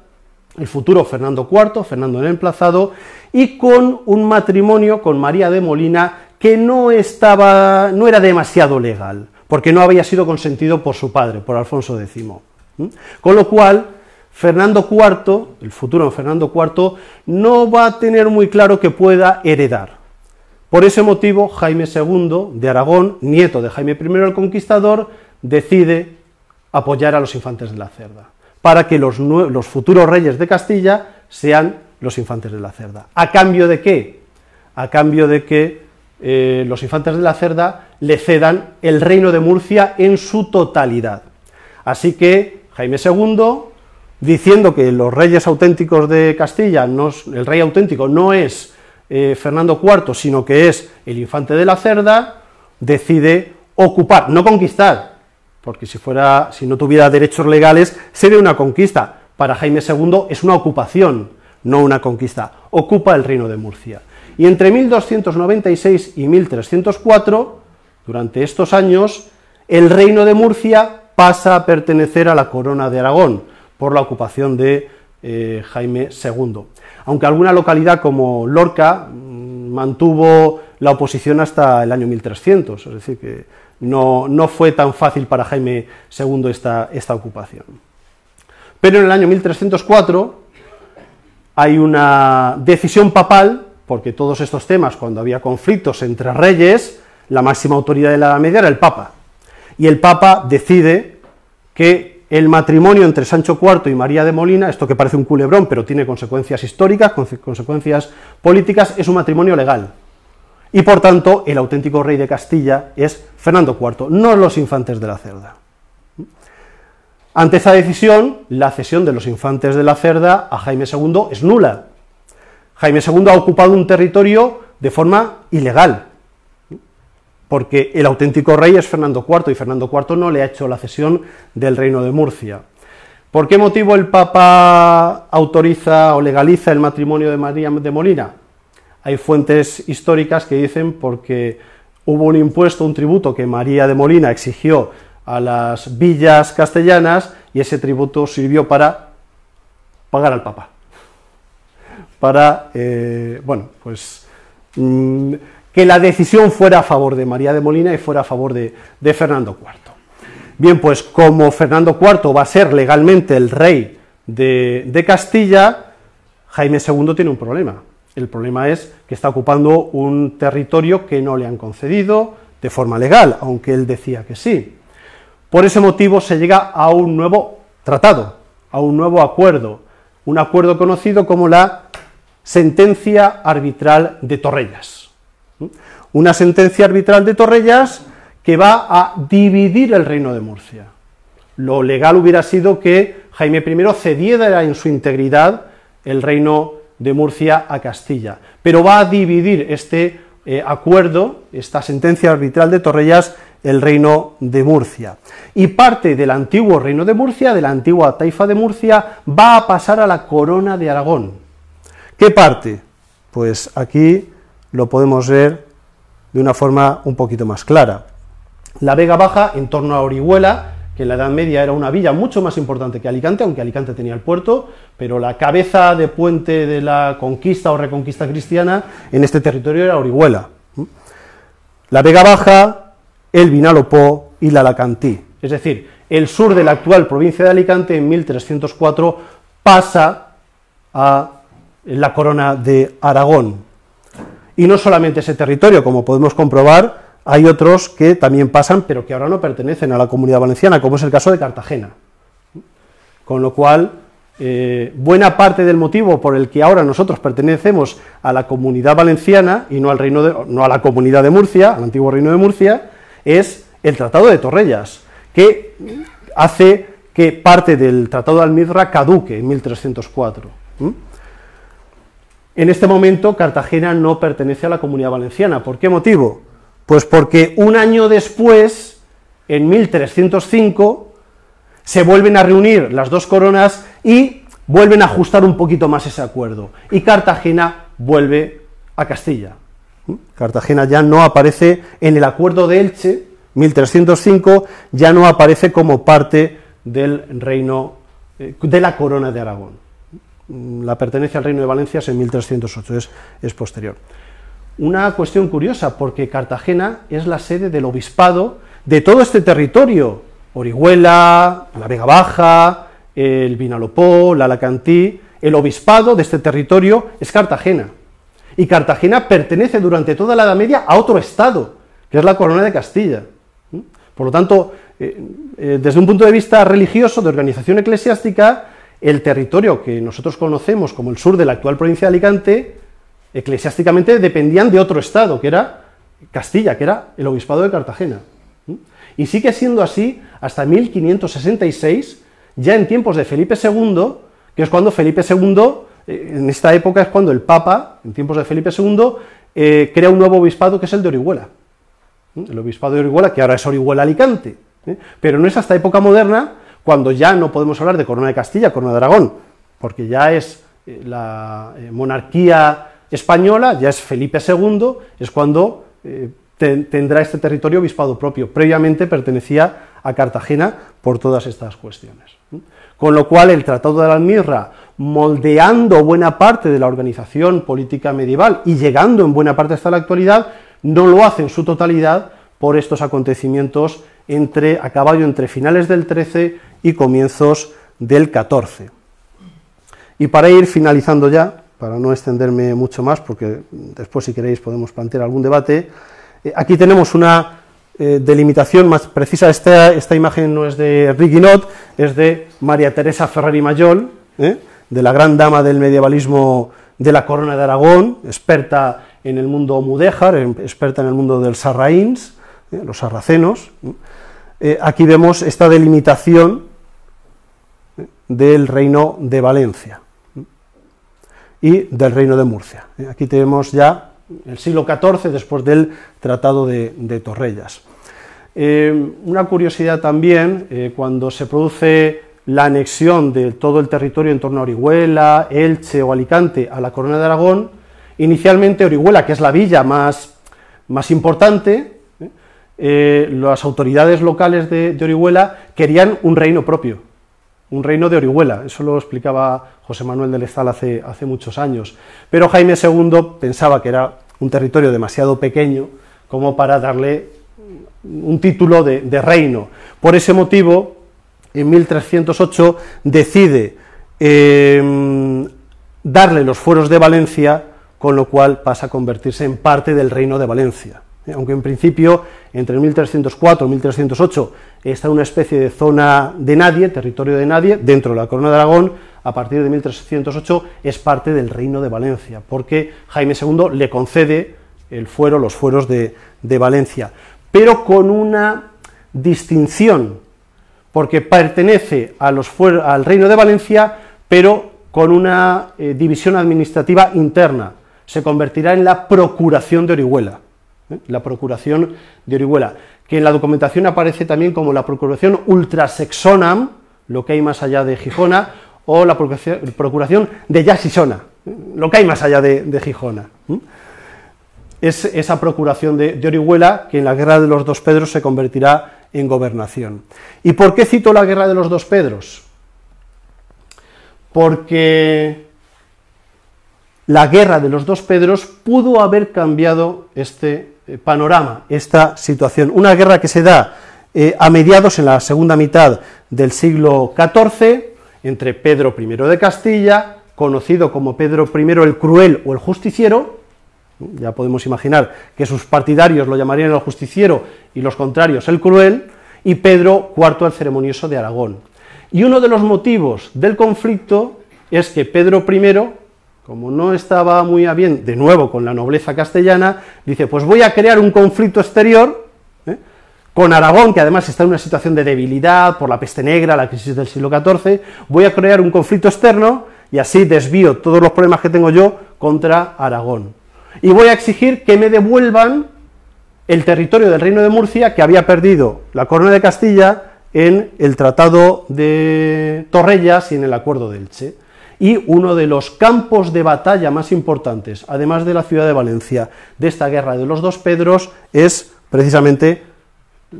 el futuro Fernando IV, Fernando el Emplazado, y con un matrimonio con María de Molina que no era demasiado legal, porque no había sido consentido por su padre, por Alfonso X. Con lo cual, Fernando IV, el futuro Fernando IV, no va a tener muy claro que pueda heredar. Por ese motivo, Jaime II de Aragón, nieto de Jaime I el Conquistador, decide apoyar a los infantes de la Cerda, para que los futuros reyes de Castilla sean los infantes de la Cerda. ¿A cambio de qué? A cambio de que los infantes de la Cerda le cedan el reino de Murcia en su totalidad. Así que Jaime II, diciendo que los reyes auténticos de Castilla, el rey auténtico no es Fernando IV, sino que es el infante de la Cerda, decide ocupar, no conquistar, porque si no tuviera derechos legales sería una conquista. Para Jaime II es una ocupación, no una conquista, ocupa el reino de Murcia. Y entre 1296 y 1304, durante estos años, el reino de Murcia pasa a pertenecer a la corona de Aragón, por la ocupación de Jaime II. Aunque alguna localidad como Lorca mantuvo la oposición hasta el año 1300, es decir, que no fue tan fácil para Jaime II esta ocupación. Pero en el año 1304 hay una decisión papal, porque todos estos temas, cuando había conflictos entre reyes, la máxima autoridad de la Edad Media era el Papa, y el Papa decide que el matrimonio entre Sancho IV y María de Molina, esto que parece un culebrón, pero tiene consecuencias históricas, consecuencias políticas, es un matrimonio legal. Y por tanto, el auténtico rey de Castilla es Fernando IV, no los infantes de la Cerda. Ante esa decisión, la cesión de los infantes de la Cerda a Jaime II es nula. Jaime II ha ocupado un territorio de forma ilegal, porque el auténtico rey es Fernando IV, y Fernando IV no le ha hecho la cesión del reino de Murcia. ¿Por qué motivo el Papa autoriza o legaliza el matrimonio de María de Molina? Hay fuentes históricas que dicen porque hubo un impuesto, un tributo que María de Molina exigió a las villas castellanas, y ese tributo sirvió para pagar al Papa. Para, que la decisión fuera a favor de María de Molina y fuera a favor de Fernando IV. Bien, pues como Fernando IV va a ser legalmente el rey de Castilla, Jaime II tiene un problema. El problema es que está ocupando un territorio que no le han concedido de forma legal, aunque él decía que sí. Por ese motivo se llega a un nuevo tratado, a un nuevo acuerdo, un acuerdo conocido como la Sentencia Arbitral de Torrellas. Una sentencia arbitral de Torrellas que va a dividir el reino de Murcia. Lo legal hubiera sido que Jaime I cediera en su integridad el reino de Murcia a Castilla, pero va a dividir este acuerdo, esta sentencia arbitral de Torrellas, el reino de Murcia. Y parte del antiguo reino de Murcia, de la antigua taifa de Murcia, va a pasar a la corona de Aragón. ¿Qué parte? Pues aquí lo podemos ver de una forma un poquito más clara. La Vega Baja, en torno a Orihuela, que en la Edad Media era una villa mucho más importante que Alicante, aunque Alicante tenía el puerto, pero la cabeza de puente de la conquista o reconquista cristiana en este territorio era Orihuela. La Vega Baja, el Vinalopó y la Alacantí, es decir, el sur de la actual provincia de Alicante en 1304 pasa a la corona de Aragón. Y no solamente ese territorio, como podemos comprobar, hay otros que también pasan, pero que ahora no pertenecen a la Comunidad Valenciana, como es el caso de Cartagena. Con lo cual, buena parte del motivo por el que ahora nosotros pertenecemos a la Comunidad Valenciana y no a la Comunidad de Murcia, al antiguo Reino de Murcia, es el Tratado de Torrellas, que hace que parte del Tratado de Almizra caduque en 1304. En este momento Cartagena no pertenece a la Comunidad Valenciana. ¿Por qué motivo? Pues porque un año después, en 1305, se vuelven a reunir las dos coronas y vuelven a ajustar un poquito más ese acuerdo, y Cartagena vuelve a Castilla. Cartagena ya no aparece en el acuerdo de Elche, 1305, ya no aparece como parte del reino, de la corona de Aragón. La pertenencia al reino de Valencia es en 1308, es posterior. Una cuestión curiosa, porque Cartagena es la sede del obispado de todo este territorio, Orihuela, la Vega Baja, el Vinalopó, la Alacantí. El obispado de este territorio es Cartagena, y Cartagena pertenece durante toda la Edad Media a otro estado, que es la Corona de Castilla. Por lo tanto, desde un punto de vista religioso, de organización eclesiástica, el territorio que nosotros conocemos como el sur de la actual provincia de Alicante, eclesiásticamente dependían de otro estado, que era Castilla, que era el obispado de Cartagena. Y sigue siendo así hasta 1566, ya en tiempos de Felipe II, que es cuando Felipe II, en esta época es cuando el Papa, en tiempos de Felipe II, crea un nuevo obispado que es el de Orihuela. El obispado de Orihuela, que ahora es Orihuela-Alicante. Pero no es hasta época moderna cuando ya no podemos hablar de Corona de Castilla, Corona de Aragón, porque ya es monarquía española, ya es Felipe II, es cuando tendrá este territorio obispado propio. Previamente pertenecía a Cartagena por todas estas cuestiones. Con lo cual el Tratado de Almirra, moldeando buena parte de la organización política medieval y llegando en buena parte hasta la actualidad, no lo hace en su totalidad por estos acontecimientos a caballo entre finales del XIII y comienzos del XIV. Y para ir finalizando ya, para no extenderme mucho más, porque después si queréis podemos plantear algún debate, aquí tenemos una delimitación más precisa. Esta imagen no es de Riguinot, es de María Teresa Ferrer y Mayol, de la gran dama del medievalismo de la Corona de Aragón, experta en el mundo mudéjar, experta en el mundo del sarraíns, los sarracenos. Aquí vemos esta delimitación del reino de Valencia y del reino de Murcia. Aquí tenemos ya el siglo XIV, después del Tratado de Torrellas. Una curiosidad también, cuando se produce la anexión de todo el territorio en torno a Orihuela, Elche o Alicante a la Corona de Aragón, inicialmente Orihuela, que es la villa más importante, las autoridades locales de Orihuela querían un reino propio, un reino de Orihuela. Eso lo explicaba José Manuel del Estal hace muchos años, pero Jaime II pensaba que era un territorio demasiado pequeño como para darle un título de reino. Por ese motivo, en 1308 decide darle los fueros de Valencia, con lo cual pasa a convertirse en parte del reino de Valencia. Aunque en principio, entre 1304 y 1308, está una especie de zona de nadie, territorio de nadie, dentro de la Corona de Aragón. A partir de 1308 es parte del reino de Valencia, porque Jaime II le concede los fueros de Valencia, pero con una distinción, porque pertenece al reino de Valencia, pero con una división administrativa interna. Se convertirá en la Procuración de Orihuela, la Procuración de Orihuela, que en la documentación aparece también como la Procuración Ultrasexonam, lo que hay más allá de Gijona, o la Procuración de Yasisona, lo que hay más allá de Gijona. Es esa Procuración de Orihuela que en la Guerra de los Dos Pedros se convertirá en gobernación. ¿Y por qué cito la Guerra de los Dos Pedros? Porque la Guerra de los Dos Pedros pudo haber cambiado este panorama, esta situación. Una guerra que se da a mediados, en la segunda mitad del siglo XIV, entre Pedro I de Castilla, conocido como Pedro I el Cruel o el Justiciero. Ya podemos imaginar que sus partidarios lo llamarían el Justiciero y los contrarios el Cruel, y Pedro IV el Ceremonioso de Aragón. Y uno de los motivos del conflicto es que Pedro I, como no estaba muy a bien, de nuevo, con la nobleza castellana, dice, pues voy a crear un conflicto exterior con Aragón, que además está en una situación de debilidad por la peste negra, la crisis del siglo XIV, voy a crear un conflicto externo y así desvío todos los problemas que tengo yo contra Aragón. Y voy a exigir que me devuelvan el territorio del Reino de Murcia, que había perdido la Corona de Castilla en el Tratado de Torrellas y en el Acuerdo de Elche. Y uno de los campos de batalla más importantes, además de la ciudad de Valencia, de esta Guerra de los Dos Pedros, es precisamente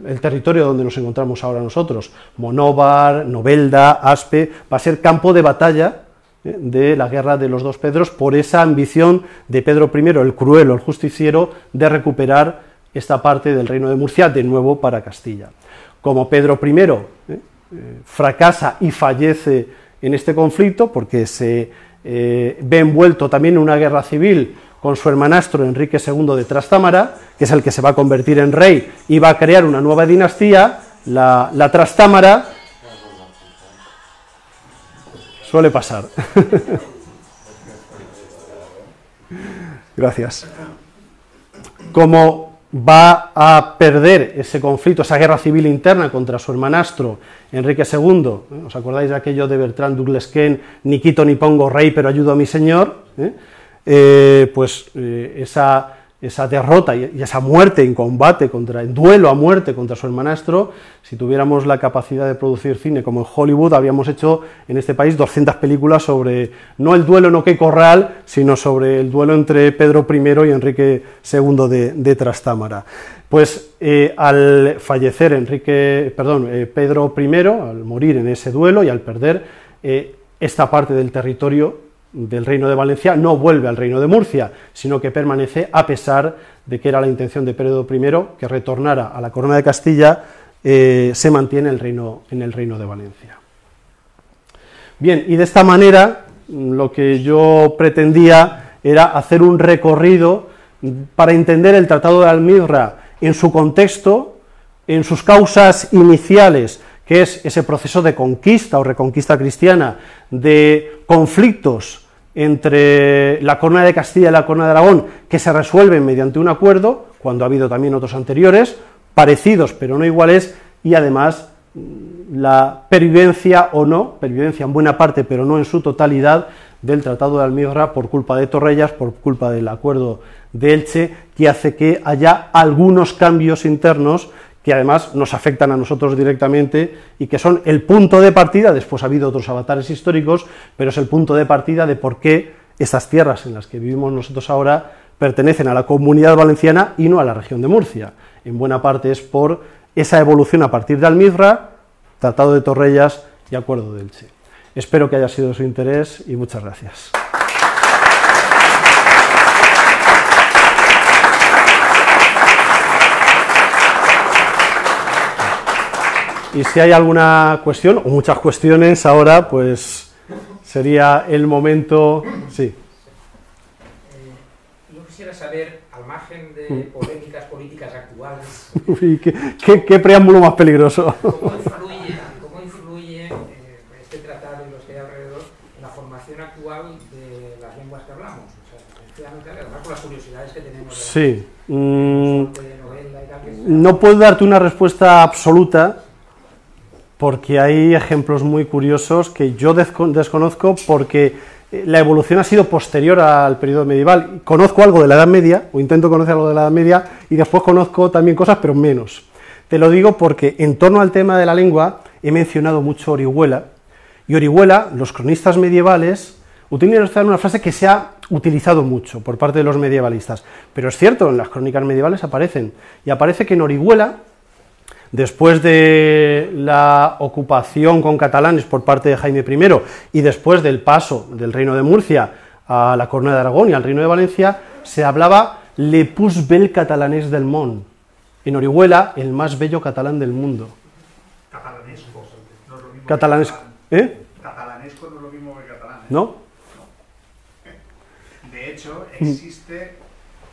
el territorio donde nos encontramos ahora nosotros. Monóvar, Novelda, Aspe, va a ser campo de batalla de la Guerra de los Dos Pedros, por esa ambición de Pedro I, el Cruel o el Justiciero, de recuperar esta parte del Reino de Murcia de nuevo para Castilla. Como Pedro I fracasa y fallece en este conflicto, porque se ve envuelto también en una guerra civil con su hermanastro Enrique II de Trastámara, que es el que se va a convertir en rey y va a crear una nueva dinastía, la Trastámara. Suele pasar. Gracias. Como va a perder ese conflicto, esa guerra civil interna contra su hermanastro Enrique II, ¿os acordáis de aquello de Bertrand du Guesclin, ni quito ni pongo rey, pero ayudo a mi señor? Esa esa derrota y esa muerte en combate, en duelo a muerte contra su hermanastro, si tuviéramos la capacidad de producir cine como en Hollywood, habríamos hecho en este país 200 películas sobre, no el duelo en OK Corral, sino sobre el duelo entre Pedro I y Enrique II de Trastámara. Pues al fallecer Pedro I, al morir en ese duelo y al perder esta parte del territorio del Reino de Valencia, no vuelve al Reino de Murcia, sino que permanece, a pesar de que era la intención de Pedro I que retornara a la corona de Castilla, se mantiene en el Reino de Valencia. Bien, y de esta manera lo que yo pretendía era hacer un recorrido para entender el Tratado de Almizra en su contexto, en sus causas iniciales, que es ese proceso de conquista o reconquista cristiana, de conflictos entre la corona de Castilla y la corona de Aragón, que se resuelven mediante un acuerdo, cuando ha habido también otros anteriores, parecidos pero no iguales, y además la pervivencia en buena parte pero no en su totalidad, del Tratado de Almizra por culpa de Torrellas, por culpa del acuerdo de Elche, que hace que haya algunos cambios internos que además nos afectan a nosotros directamente y que son el punto de partida. Después ha habido otros avatares históricos, pero es el punto de partida de por qué estas tierras en las que vivimos nosotros ahora pertenecen a la Comunidad Valenciana y no a la región de Murcia. En buena parte es por esa evolución a partir de Almizra, Tratado de Torrellas y Acuerdo de Elche. Espero que haya sido de su interés y muchas gracias. Y si hay alguna cuestión, o muchas cuestiones ahora, pues sería el momento... Sí. Yo quisiera saber, al margen de polémicas políticas actuales... Uy, ¿qué preámbulo más peligroso? ¿Cómo influye este tratado y los que hay alrededor en la formación actual de las lenguas que hablamos? O sea, además con las curiosidades que tenemos... Sí. De novela y tal, que No puedo darte una respuesta absoluta, porque hay ejemplos muy curiosos que yo desconozco, porque la evolución ha sido posterior al periodo medieval. Conozco algo de la Edad Media, o intento conocer algo de la Edad Media, y después conozco también cosas, pero menos. Te lo digo porque en torno al tema de la lengua he mencionado mucho Orihuela, y Orihuela, los cronistas medievales, utilizan una frase que se ha utilizado mucho por parte de los medievalistas, pero es cierto, en las crónicas medievales aparecen, y aparece que en Orihuela, después de la ocupación con catalanes por parte de Jaime I y después del paso del Reino de Murcia a la Corona de Aragón y al Reino de Valencia, se hablaba le plus bel catalanès del món, en Orihuela, el más bello catalán del mundo. Catalanesco, no es lo mismo Catalanesco, Catalanesco no es lo mismo que catalán, ¿eh? ¿No? De hecho, existe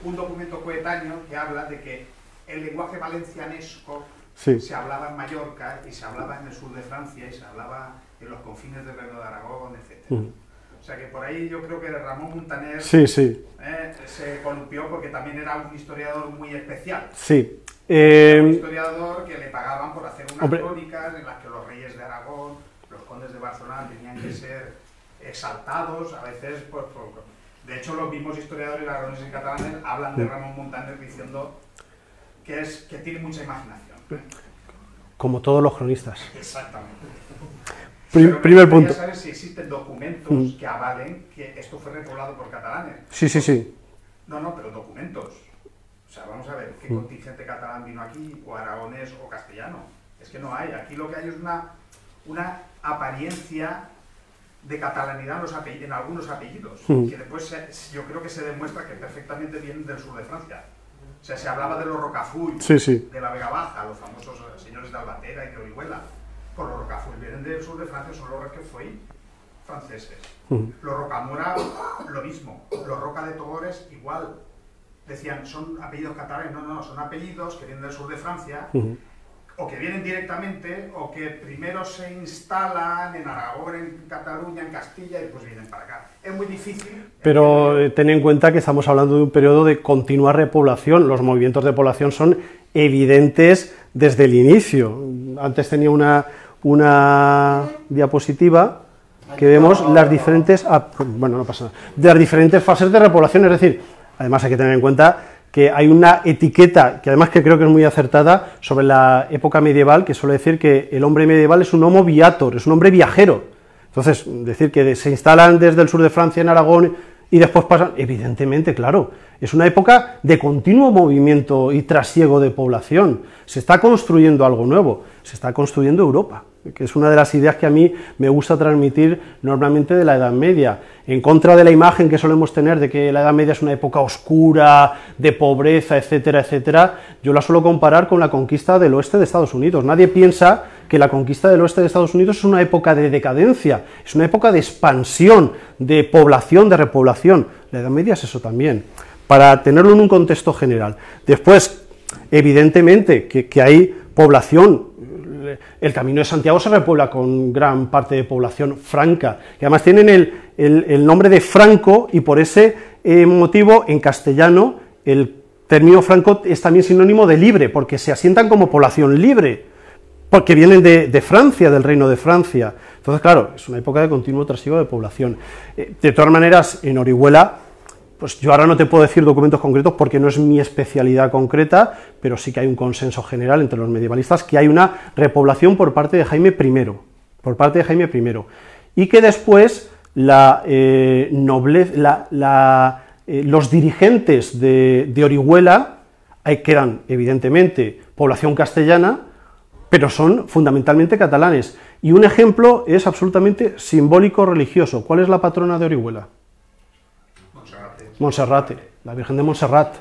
un documento coetáneo que habla de que el lenguaje valencianesco Sí. se hablaba en Mallorca y se hablaba en el sur de Francia y se hablaba en los confines del Reino de Aragón, etc. O sea que por ahí yo creo que Ramón Muntaner Sí. se columpió porque también era un historiador muy especial. Sí. Un historiador que le pagaban por hacer unas crónicas en las que los reyes de Aragón, los condes de Barcelona tenían que ser exaltados, a veces de hecho los mismos historiadores aragoneses y catalanes hablan de Ramón Muntaner diciendo que tiene mucha imaginación. Como todos los cronistas. Exactamente. Primer punto. Ya sabes si existen documentos que avalen que esto fue repoblado por catalanes. Sí. No, pero documentos. O sea, vamos a ver, ¿qué contingente catalán vino aquí? O aragonés o castellano. Es que no hay. Aquí lo que hay es una apariencia de catalanidad en algunos apellidos, que después yo creo que se demuestra que perfectamente vienen del sur de Francia. O sea, se hablaba de los Rocafull, de la Vega Baja, los famosos señores de Albatera y de Orihuela. Pues los Rocafull vienen del sur de Francia, son los Roquefort franceses. Los Rocamora, lo mismo. Los Roca de Togores, igual. Decían, son apellidos catalanes. No, son apellidos que vienen del sur de Francia, o que vienen directamente, o que primero se instalan en Aragón, en Cataluña, en Castilla, y pues vienen para acá. Es muy difícil. Pero ten en cuenta que estamos hablando de un periodo de continua repoblación. Los movimientos de población son evidentes desde el inicio. Antes tenía una diapositiva que vemos las diferentes... bueno, no pasa nada. De las diferentes fases de repoblación, es decir, además hay que tener en cuenta que hay una etiqueta, que además que creo que es muy acertada, sobre la época medieval, que suele decir que el hombre medieval es un homo viator, es un hombre viajero. Entonces, decir que se instalan desde el sur de Francia en Aragón y después pasan, evidentemente, claro, es una época de continuo movimiento y trasiego de población. Se está construyendo algo nuevo, se está construyendo Europa, que es una de las ideas que a mí me gusta transmitir normalmente de la Edad Media, en contra de la imagen que solemos tener de que la Edad Media es una época oscura, de pobreza, etcétera, etcétera. Yo la suelo comparar con la conquista del oeste de Estados Unidos. Nadie piensa que la conquista del oeste de Estados Unidos es una época de decadencia, es una época de expansión, de población, de repoblación. La Edad Media es eso también, para tenerlo en un contexto general. Después, evidentemente, que hay población. El Camino de Santiago se repuebla con gran parte de población franca, que además tienen el nombre de franco, y por ese motivo en castellano el término franco es también sinónimo de libre, porque se asientan como población libre, porque vienen de Francia, del Reino de Francia. Entonces, claro, es una época de continuo trasiego de población. De todas maneras, en Orihuela, pues yo ahora no te puedo decir documentos concretos porque no es mi especialidad concreta, pero sí que hay un consenso general entre los medievalistas que hay una repoblación por parte de Jaime I, y que después los dirigentes de Orihuela quedan evidentemente población castellana, pero son fundamentalmente catalanes, y un ejemplo es absolutamente simbólico religioso. ¿Cuál es la patrona de Orihuela? Monserrate, la Virgen de Montserrat.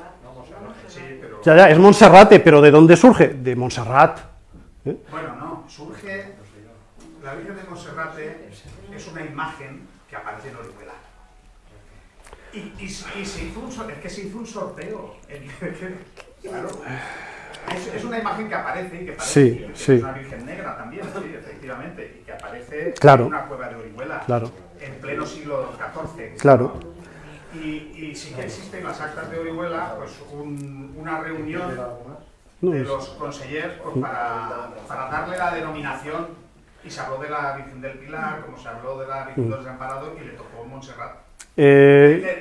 Sí, pero... Ya, es Monserrate, pero ¿de dónde surge? De Montserrat. Bueno, no, surge... La Virgen de Monserrate es una imagen que aparece en Orihuela. Y se hizo un sorteo. Claro. Es una imagen que aparece y que parece Sí, sí. Es una Virgen negra también, sí, efectivamente, y que aparece Claro. en una cueva de Orihuela, Claro. en pleno siglo XIV. Claro. Y sí que existe en las actas de Orihuela pues, una reunión de los consellers pues, para darle la denominación, y se habló de la Virgen del Pilar, como se habló de la Virgen del Desamparado, y le tocó Montserrat.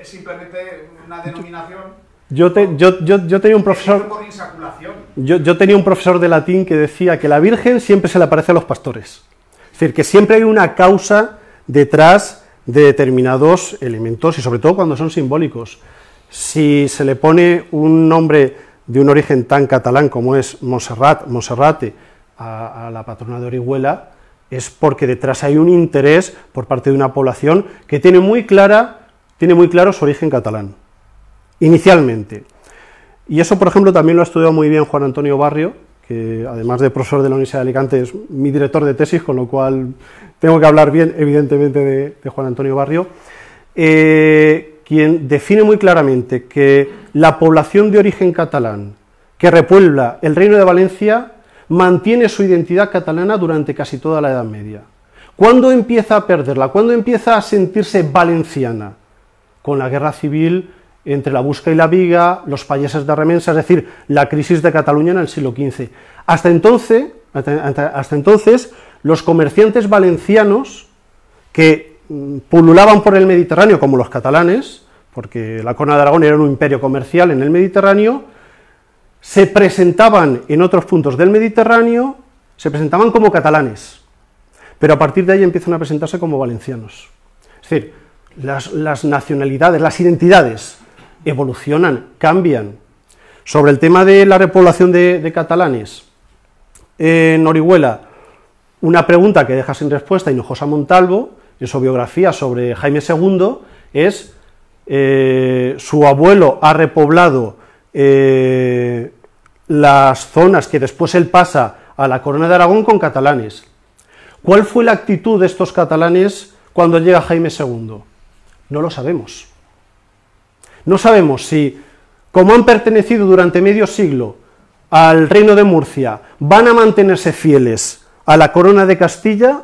Simplemente una denominación. Yo tenía un profesor. Por insaculación. Yo tenía un profesor de latín que decía que la Virgen siempre se le aparece a los pastores. Es decir, que siempre hay una causa detrás de determinados elementos, y sobre todo cuando son simbólicos. Si se le pone un nombre de un origen tan catalán como es Monserrate, a la patrona de Orihuela, es porque detrás hay un interés por parte de una población que tiene muy claro su origen catalán, inicialmente. Y eso, por ejemplo, también lo ha estudiado muy bien Juan Antonio Barrio, que además de profesor de la Universidad de Alicante es mi director de tesis, con lo cual tengo que hablar bien, evidentemente, de Juan Antonio Barrio, quien define muy claramente que la población de origen catalán que repuebla el Reino de Valencia mantiene su identidad catalana durante casi toda la Edad Media. ¿Cuándo empieza a perderla? ¿Cuándo empieza a sentirse valenciana? Con la guerra civil entre la Busca y la Viga, los payeses de remensa, es decir, la crisis de Cataluña en el siglo XV. Hasta entonces, los comerciantes valencianos que pululaban por el Mediterráneo, como los catalanes, porque la Corona de Aragón era un imperio comercial en el Mediterráneo, se presentaban en otros puntos del Mediterráneo, se presentaban como catalanes, pero a partir de ahí empiezan a presentarse como valencianos. Es decir, las nacionalidades, las identidades evolucionan, cambian. Sobre el tema de la repoblación de catalanes en Orihuela, una pregunta que deja sin respuesta Hinojosa Montalvo en su biografía sobre Jaime II es: su abuelo ha repoblado las zonas que después él pasa a la Corona de Aragón con catalanes. ¿Cuál fue la actitud de estos catalanes cuando llega Jaime II? No lo sabemos. No sabemos si, como han pertenecido durante medio siglo al Reino de Murcia, van a mantenerse fieles a la Corona de Castilla,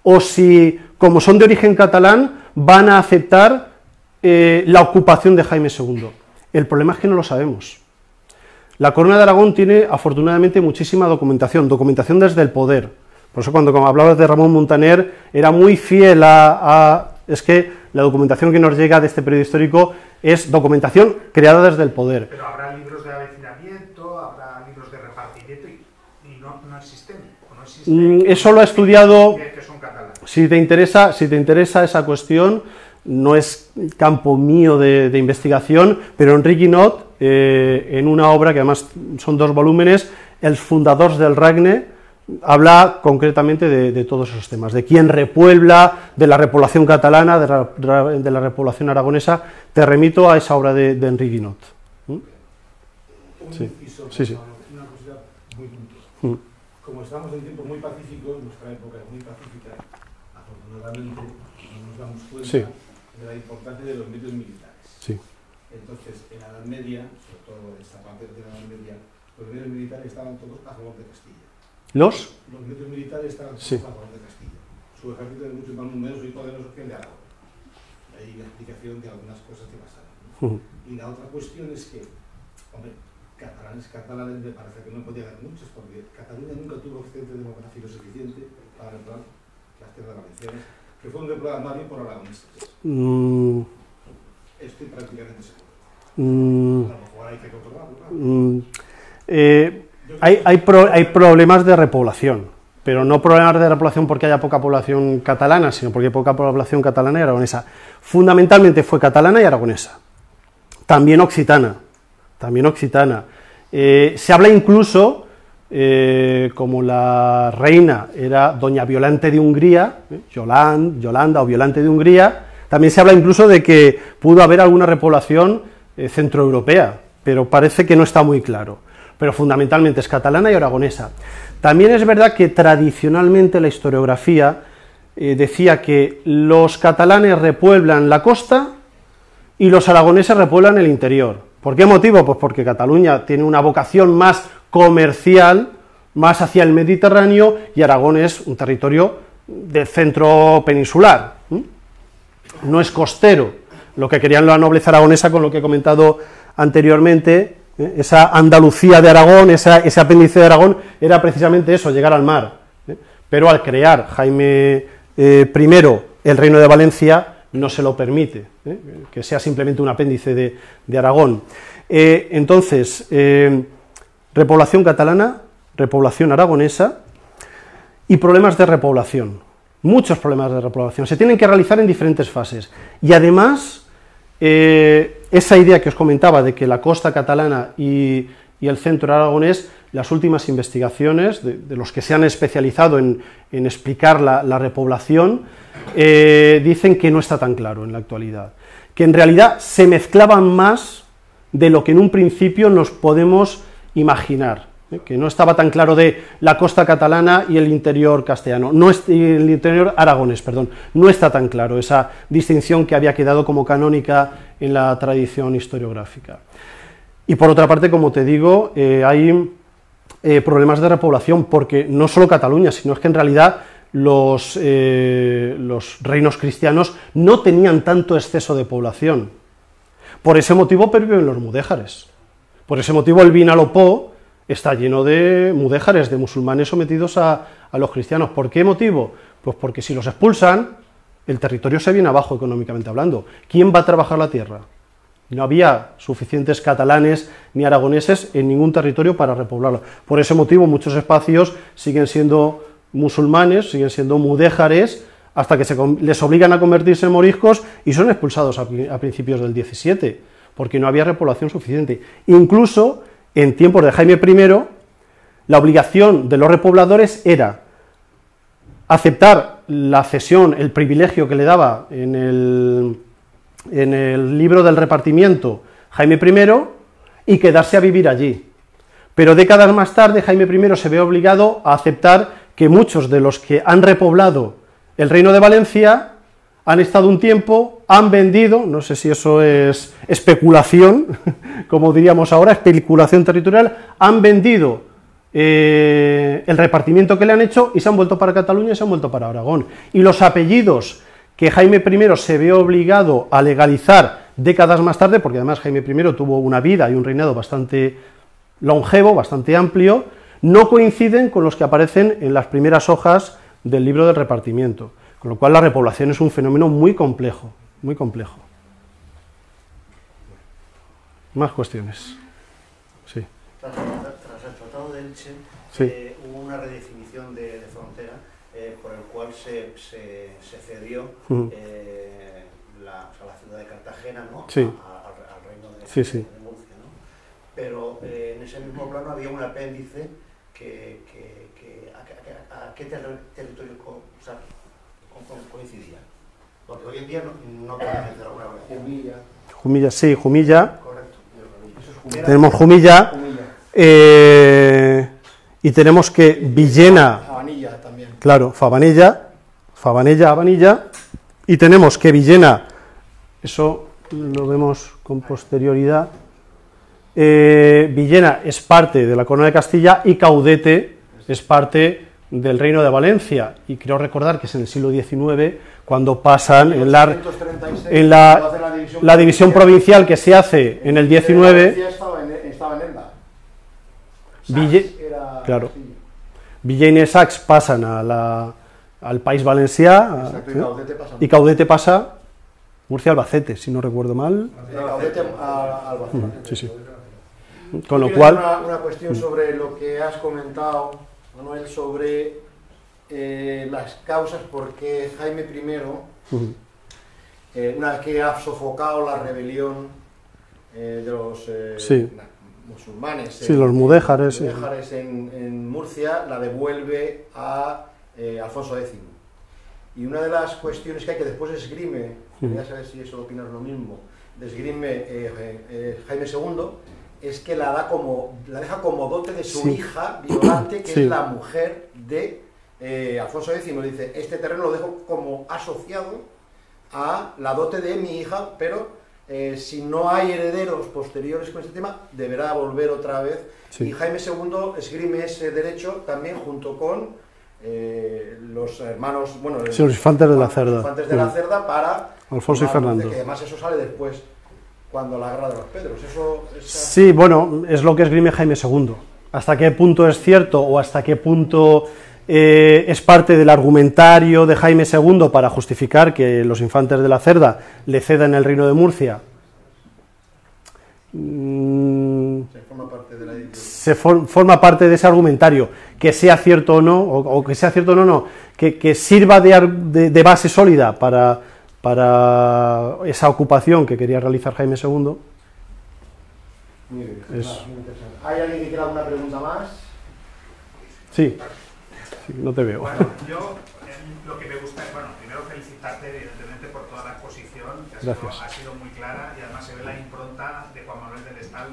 o si, como son de origen catalán, van a aceptar la ocupación de Jaime II. El problema es que no lo sabemos. La Corona de Aragón tiene, afortunadamente, muchísima documentación desde el poder. Por eso cuando hablabas de Ramón Muntaner, era muy fiel a Es que la documentación que nos llega de este periodo histórico es documentación creada desde el poder. Pero habrá libros de avecinamiento, habrá libros de repartimiento y no existen. ¿O no existen? Eso lo ha estudiado. Que son catalanes. Si te interesa esa cuestión, no es campo mío de investigación, pero Enric Guinot, en una obra que además son 2 volúmenes, Els fundadors del Regne, habla concretamente de todos esos temas, de quién repuebla, de la repoblación catalana, de la repoblación aragonesa. Te remito a esa obra de Enric Guinot. Sí. Una cosa muy puntual. Como estamos en tiempos muy pacíficos, nuestra época es muy pacífica, afortunadamente no nos damos cuenta de la importancia de los medios militares. Sí. Entonces, en la Edad Media, sobre todo en esta parte de la Edad Media, los medios militares estaban todos a favor de Castilla. Los medios militares estaban todos a favor de Castilla. Su ejército es mucho más numeroso y poderoso que el de Aragón. Hay una explicación de algunas cosas que pasaron, ¿no? Y la otra cuestión es que, hombre, catalanes me parece que no podía haber muchos, porque Cataluña nunca tuvo excedente demográfico suficiente para repoblar las tierras valencianas, que fueron repobladas más bien por aragoneses. Estoy prácticamente seguro. A lo mejor hay que controlarlo, claro. Hay problemas de repoblación, pero no problemas de repoblación porque haya poca población catalana, sino porque hay poca población catalana y aragonesa. Fundamentalmente fue catalana y aragonesa, también occitana. Se habla incluso, como la reina era doña Violante de Hungría, Yolanda o Violante de Hungría, también se habla incluso de que pudo haber alguna repoblación centroeuropea, pero parece que no está muy claro. Pero fundamentalmente es catalana y aragonesa. También es verdad que tradicionalmente la historiografía decía que los catalanes repueblan la costa y los aragoneses repueblan el interior. ¿Por qué motivo? Pues porque Cataluña tiene una vocación más comercial, más hacia el Mediterráneo, y Aragón es un territorio del centro peninsular, no es costero, lo que querían la nobleza aragonesa, con lo que he comentado anteriormente. Esa Andalucía de Aragón, ese apéndice de Aragón, era precisamente eso, llegar al mar. Pero al crear Jaime I el Reino de Valencia, no se lo permite, que sea simplemente un apéndice de Aragón. Entonces, repoblación catalana, repoblación aragonesa y problemas de repoblación. Muchos problemas de repoblación. Se tienen que realizar en diferentes fases. Y además, esa idea que os comentaba de que la costa catalana y el centro aragonés, las últimas investigaciones de los que se han especializado en explicar la repoblación, dicen que no está tan claro en la actualidad, que en realidad se mezclaban más de lo que en un principio nos podemos imaginar, que no estaba tan claro de la costa catalana y el interior castellano, el interior aragonés, perdón, no está tan claro esa distinción que había quedado como canónica en la tradición historiográfica. Y por otra parte, como te digo, hay problemas de repoblación, porque no solo Cataluña, sino es que en realidad los reinos cristianos no tenían tanto exceso de población. Por ese motivo perviven los mudéjares, por ese motivo el Vinalopó está lleno de mudéjares, de musulmanes sometidos a los cristianos. ¿Por qué motivo? Pues porque si los expulsan, el territorio se viene abajo económicamente hablando. ¿Quién va a trabajar la tierra? No había suficientes catalanes ni aragoneses en ningún territorio para repoblarlo. Por ese motivo muchos espacios siguen siendo musulmanes, siguen siendo mudéjares, hasta que les obligan a convertirse en moriscos y son expulsados a principios del 17, porque no había repoblación suficiente. Incluso en tiempos de Jaime I, la obligación de los repobladores era aceptar la cesión, el privilegio que le daba en el libro del repartimiento Jaime I, y quedarse a vivir allí. Pero décadas más tarde Jaime I se ve obligado a aceptar que muchos de los que han repoblado el Reino de Valencia han estado un tiempo, han vendido, no sé si eso es especulación, como diríamos ahora, especulación territorial, han vendido el repartimiento que le han hecho y se han vuelto para Cataluña y se han vuelto para Aragón. Y los apellidos que Jaime I se ve obligado a legalizar décadas más tarde, porque además Jaime I tuvo una vida y un reinado bastante longevo, bastante amplio, no coinciden con los que aparecen en las primeras hojas del libro del repartimiento. Con lo cual la repoblación es un fenómeno muy complejo, muy complejo. Más cuestiones. Sí. Tras el Tratado de Elche, Sí. hubo una redefinición de frontera por el cual se cedió la ciudad de Cartagena, ¿no? Sí. al reino de, Sí, sí. de Murcia, ¿no? Pero en ese mismo plano había un apéndice a qué territorio coincidía. Porque hoy en día no podemos hacer alguna relación. Jumilla. Jumilla, sí, Jumilla. Correcto. Eso es Jumilla. Tenemos Jumilla. Y tenemos que Villena, Habanilla también. claro, Favanella, Habanilla. Y tenemos que Villena, eso lo vemos con posterioridad. Villena es parte de la Corona de Castilla y Caudete es parte del Reino de Valencia, y creo recordar que es en el siglo XIX cuando pasan en la división provincial que se hace en el 19. Estaba en Elda. Claro. Villena y Sax pasan al País Valencià. Exacto, y Caudete pasa Murcia-Albacete, si no recuerdo mal. Caudete a Albacete. Sí, sí. Con lo cual... Una cuestión sobre lo que has comentado, Manuel, sobre las causas por qué Jaime I, una vez que ha sofocado la rebelión de los musulmanes, sí, los mudéjares, en Murcia, la devuelve a Alfonso X. Y una de las cuestiones que hay que después esgrime, ya sabes si eso opinas lo mismo, esgrime Jaime II, es que la deja como dote de su hija violante, que es la mujer de Alfonso X. Dice, este terreno lo dejo como asociado a la dote de mi hija, pero si no hay herederos posteriores con este tema, deberá volver otra vez. Y Jaime II esgrime ese derecho también junto con los hermanos, bueno, los infantes de la Cerda. Los infantes de la Cerda para Alfonso y Fernando. Que además eso sale después, cuando la guerra de los Pedros. Sí, bueno, es lo que esgrime Jaime II. ¿Hasta qué punto es cierto o hasta qué punto es parte del argumentario de Jaime II para justificar que los infantes de la Cerda le cedan el reino de Murcia? Forma parte de ese argumentario. Que sea cierto o no, o que sea cierto o no, que sirva de base sólida para esa ocupación que quería realizar Jaime II. Muy bien, muy interesante. ¿Hay alguien que quiera alguna pregunta más? Sí, no te veo. Bueno, yo lo que me gusta es, primero felicitarte evidentemente por toda la exposición, que ha sido muy clara, y además se ve la impronta de Juan Manuel del Estal,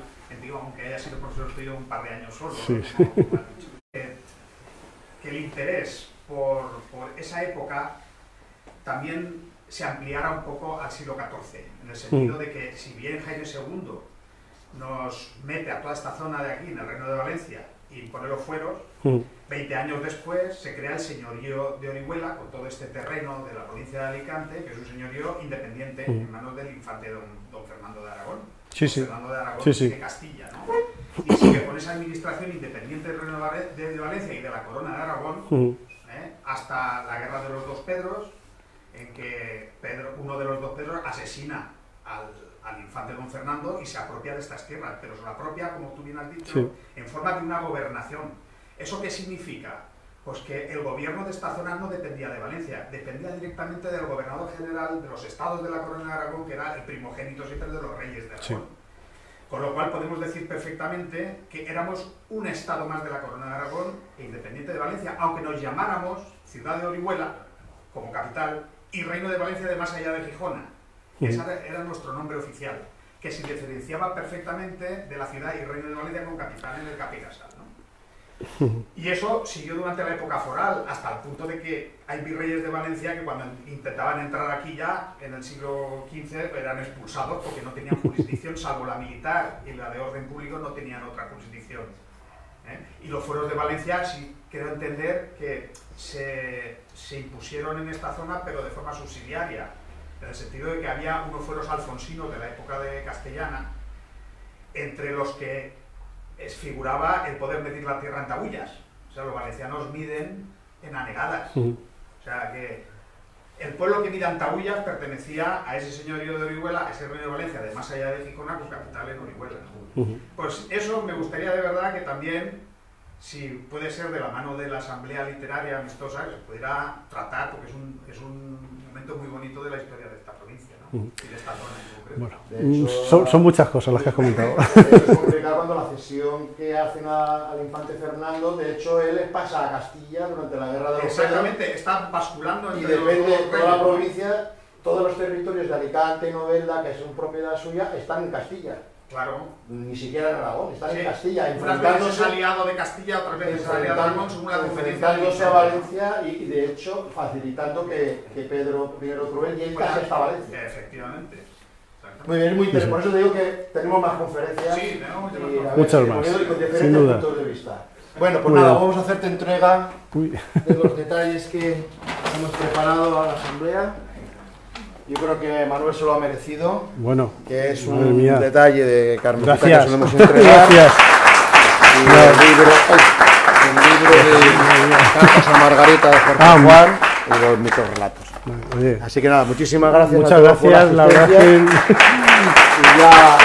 aunque haya sido profesor tuyo un par de años solo. Sí. Que el interés por esa época también se ampliara un poco al siglo XIV, en el sentido de que si bien Jaime II nos mete a toda esta zona de aquí, en el Reino de Valencia, y pone los fueros, 20 años después se crea el señorío de Orihuela, con todo este terreno de la provincia de Alicante, que es un señorío independiente en manos del infante don Fernando de Aragón. Fernando de Aragón de Castilla, ¿no? Y sigue con esa administración independiente del Reino de Valencia y de la Corona de Aragón, hasta la Guerra de los Dos Pedros, en que uno de los dos Pedros asesina al infante don Fernando y se apropia de estas tierras, pero se la apropia, como tú bien has dicho, en forma de una gobernación. ¿Eso qué significa? Pues que el gobierno de esta zona no dependía de Valencia, dependía directamente del gobernador general de los estados de la Corona de Aragón, que era el primogénito siempre de los reyes de Aragón. Con lo cual podemos decir perfectamente que éramos un estado más de la Corona de Aragón e independiente de Valencia, aunque nos llamáramos Ciudad de Orihuela como capital y Reino de Valencia de más allá de Gijona. Ese era nuestro nombre oficial, que se diferenciaba perfectamente de la ciudad y Reino de Valencia como capital en el Capirasal, ¿no? Y eso siguió durante la época foral, hasta el punto de que hay virreyes de Valencia que cuando intentaban entrar aquí ya, en el siglo XV, eran expulsados porque no tenían jurisdicción, salvo la militar y la de orden público no tenían otra jurisdicción. Y los fueros de Valencia, sí quiero entender que se impusieron en esta zona, pero de forma subsidiaria, en el sentido de que había unos fueros alfonsinos de la época de castellana, entre los que figuraba el poder medir la tierra en tabullas. O sea, los valencianos miden en anegadas. O sea, que el pueblo que mira Antaullas pertenecía a ese señorío de Orihuela, a ese reino de Valencia, de más allá de Gijona, con capital en Orihuela, ¿no? Pues eso me gustaría de verdad que también, si puede ser de la mano de la Asamblea Literaria Amistosa, que se pudiera tratar, porque es un momento muy bonito de la historia de esta provincia, ¿no? Y de esta zona en concreto. Bueno, hecho, son muchas cosas las que has comentado. Es complicado cuando la cesión que hacen al infante Fernando, de hecho él pasa a Castilla durante la guerra de los Exactamente, está basculando y entre depende de los toda la reinos. provincia, todos los territorios de Alicante y Novelda, que son propiedad suya, están en Castilla. Claro. Ni siquiera en Aragón, están Sí. en Castilla, Unas veces aliado de Castilla, otras veces aliado de Aragón, según la conferencia. enfrentándose a Valencia y de hecho facilitando que Pedro I Cruel llegue casi hasta Valencia. Efectivamente. Muy bien, muy interesante. Por eso te digo que tenemos más conferencias. Sí, tenemos muchas más y, a ver, Muchas más, y con sin diferentes duda. puntos de vista. Bueno, pues Muy nada, bien. vamos a hacerte entrega Uy. de los detalles que hemos preparado a la asamblea. Yo creo que Manuel se lo ha merecido, Bueno, que es madre un mía. detalle de Carmencita Gracias. que se lo hemos entregado. Gracias. Y el libro de Cartas a Margarita de Jorge Juan y los microrelatos. Oye, Así que nada, muchísimas gracias muchas a todos por gracias, la verdad asistencia. que... Y ya